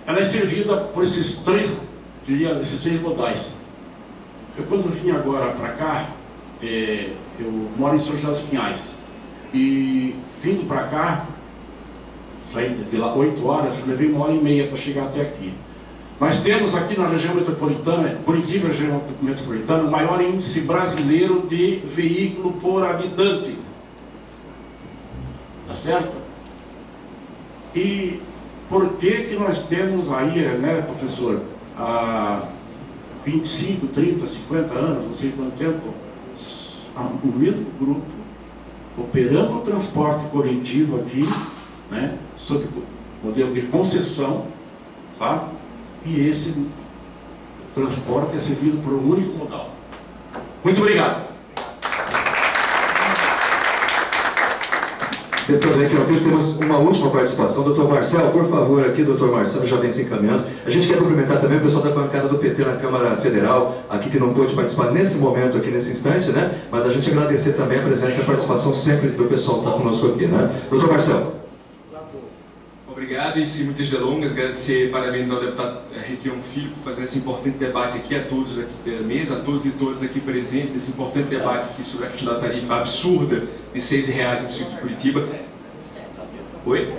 ela é servida por esses 3 modais. Eu, quando vim agora para cá, eu moro em São José dos Pinhais, e vindo para cá, saí de lá 8 horas, levei 1h30 para chegar até aqui. Nós temos aqui na região metropolitana, Curitiba, região metropolitana, o maior índice brasileiro de veículo por habitante. Tá certo? E por que nós temos aí, né, professor, 25, 30, 50 anos, não sei quanto tempo, o mesmo grupo operando o transporte coletivo aqui, né, sob modelo de concessão, tá? E esse transporte é servido por um único modal. Muito obrigado. Deputado aqui, temos uma última participação. Doutor Marcelo, por favor, aqui, doutor Marcelo, já vem se encaminhando. A gente quer cumprimentar também o pessoal da bancada do PT na Câmara Federal, aqui que não pôde participar nesse momento, aqui nesse instante, né? Mas a gente agradecer também a presença e a participação sempre do pessoal que está conosco aqui, né? Doutor Marcelo. Obrigado, e sem muitas delongas, agradecer, parabéns ao deputado Requião Filho por fazer esse importante debate aqui, a todos aqui da mesa, a todos e todas aqui presentes, nesse importante debate aqui sobre a questão da tarifa absurda de R$ 6,00 no distrito de Curitiba. Oi?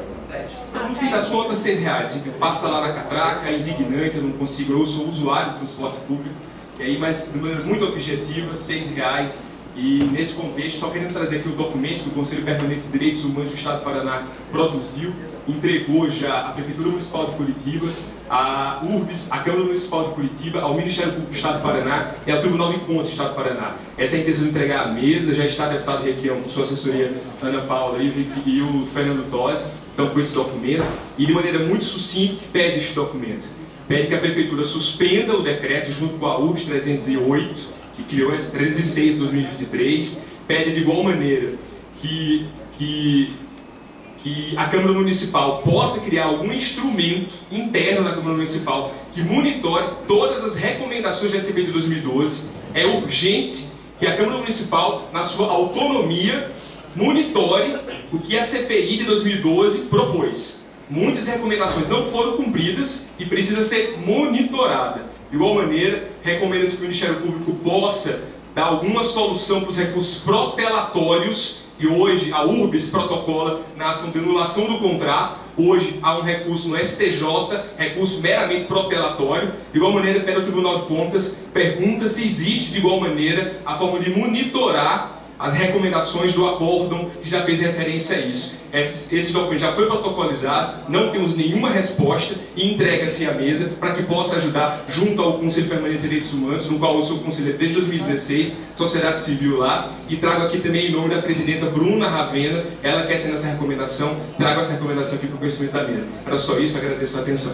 No fim das contas, R$ 6,00. A gente passa lá na catraca, é indignante, eu não consigo, eu sou usuário do transporte público, e aí, mas de maneira muito objetiva, R$ 6,00. E nesse contexto, só querendo trazer aqui o documento que o Conselho Permanente de Direitos Humanos do Estado do Paraná produziu, entregou já à Prefeitura Municipal de Curitiba, à URBS, à Câmara Municipal de Curitiba, ao Ministério Público do Estado do Paraná e ao Tribunal de Contas do Estado do Paraná. Essa é a intenção de entregar à mesa, já está o deputado Requião, com sua assessoria Ana Paula e o Fernando Tosi, então com esse documento, e de maneira muito sucinta que pede este documento. Pede que a Prefeitura suspenda o decreto junto com a URBS 308, que criou esse 306 de 2023, pede de igual maneira que a Câmara Municipal possa criar algum instrumento interno na Câmara Municipal que monitore todas as recomendações da CPI de 2012. É urgente que a Câmara Municipal, na sua autonomia, monitore o que a CPI de 2012 propôs. Muitas recomendações não foram cumpridas e precisa ser monitorada. De igual maneira, recomenda-se que o Ministério Público possa dar alguma solução para os recursos protelatórios, e hoje a URBS protocola na ação de anulação do contrato. Hoje há um recurso no STJ, recurso meramente protelatório. De igual maneira, pede ao Tribunal de Contas, pergunta se existe de igual maneira a forma de monitorar as recomendações do acórdão que já fez referência a isso. Esse documento já foi protocolizado, não temos nenhuma resposta e entrega-se à mesa para que possa ajudar junto ao Conselho Permanente de Direitos Humanos, no qual eu sou conselheiro desde 2016, sociedade civil lá, e trago aqui também em nome da presidenta Bruna Ravena, ela quer ser nessa recomendação, trago essa recomendação aqui para o conhecimento da mesa. Era só isso, agradeço a atenção.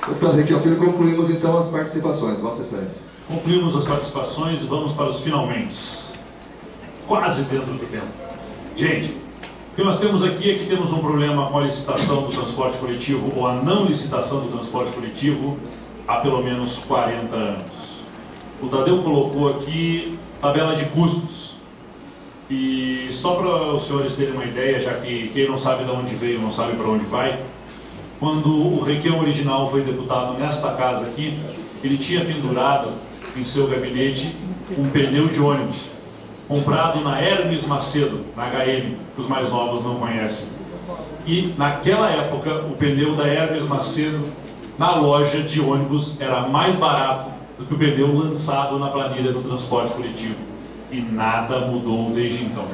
Deputado Requião Filho, concluímos então as participações. Vossa Excelência. Concluímos as participações e vamos para os finalmente. Quase dentro do tempo. Gente, o que nós temos aqui é que temos um problema com a licitação do transporte coletivo ou a não licitação do transporte coletivo há pelo menos 40 anos. O Tadeu colocou aqui tabela de custos. E só para os senhores terem uma ideia, já que quem não sabe de onde veio não sabe para onde vai, quando o Requião original foi deputado nesta casa aqui, ele tinha pendurado em seu gabinete um pneu de ônibus, comprado na Hermes Macedo, na HM, que os mais novos não conhecem. E naquela época, o pneu da Hermes Macedo, na loja de ônibus, era mais barato do que o pneu lançado na planilha do transporte coletivo. E nada mudou desde então.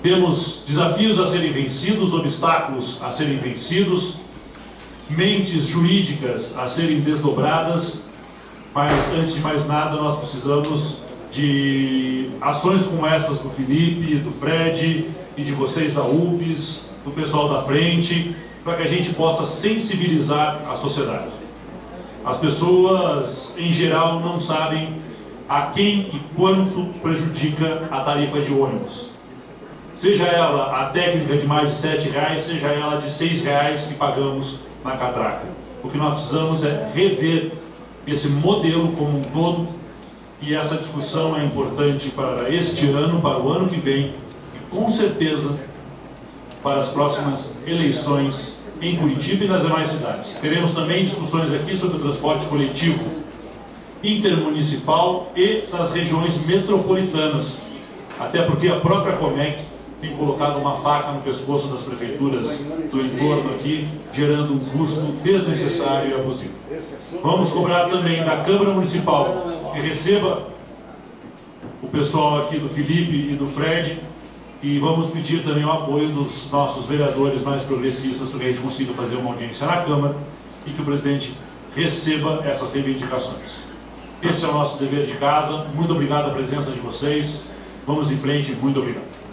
Temos desafios a serem vencidos, obstáculos a serem vencidos, mentes jurídicas a serem desdobradas, mas antes de mais nada nós precisamos de ações como essas do Felipe, do Fred e de vocês da UPS, do pessoal da frente, para que a gente possa sensibilizar a sociedade. As pessoas em geral não sabem a quem e quanto prejudica a tarifa de ônibus. Seja ela a técnica de mais de R$7, seja ela de R$6 que pagamos na catraca. O que nós precisamos é rever esse modelo como um todo, e essa discussão é importante para este ano, para o ano que vem e com certeza para as próximas eleições em Curitiba e nas demais cidades. Teremos também discussões aqui sobre o transporte coletivo intermunicipal e das regiões metropolitanas, até porque a própria Comec tem colocado uma faca no pescoço das prefeituras do entorno aqui, gerando um custo desnecessário e abusivo. Vamos cobrar também da Câmara Municipal que receba o pessoal aqui do Felipe e do Fred, e vamos pedir também o apoio dos nossos vereadores mais progressistas para que a gente consiga fazer uma audiência na Câmara e que o presidente receba essas reivindicações. Esse é o nosso dever de casa. Muito obrigado a presença de vocês. Vamos em frente. Muito obrigado.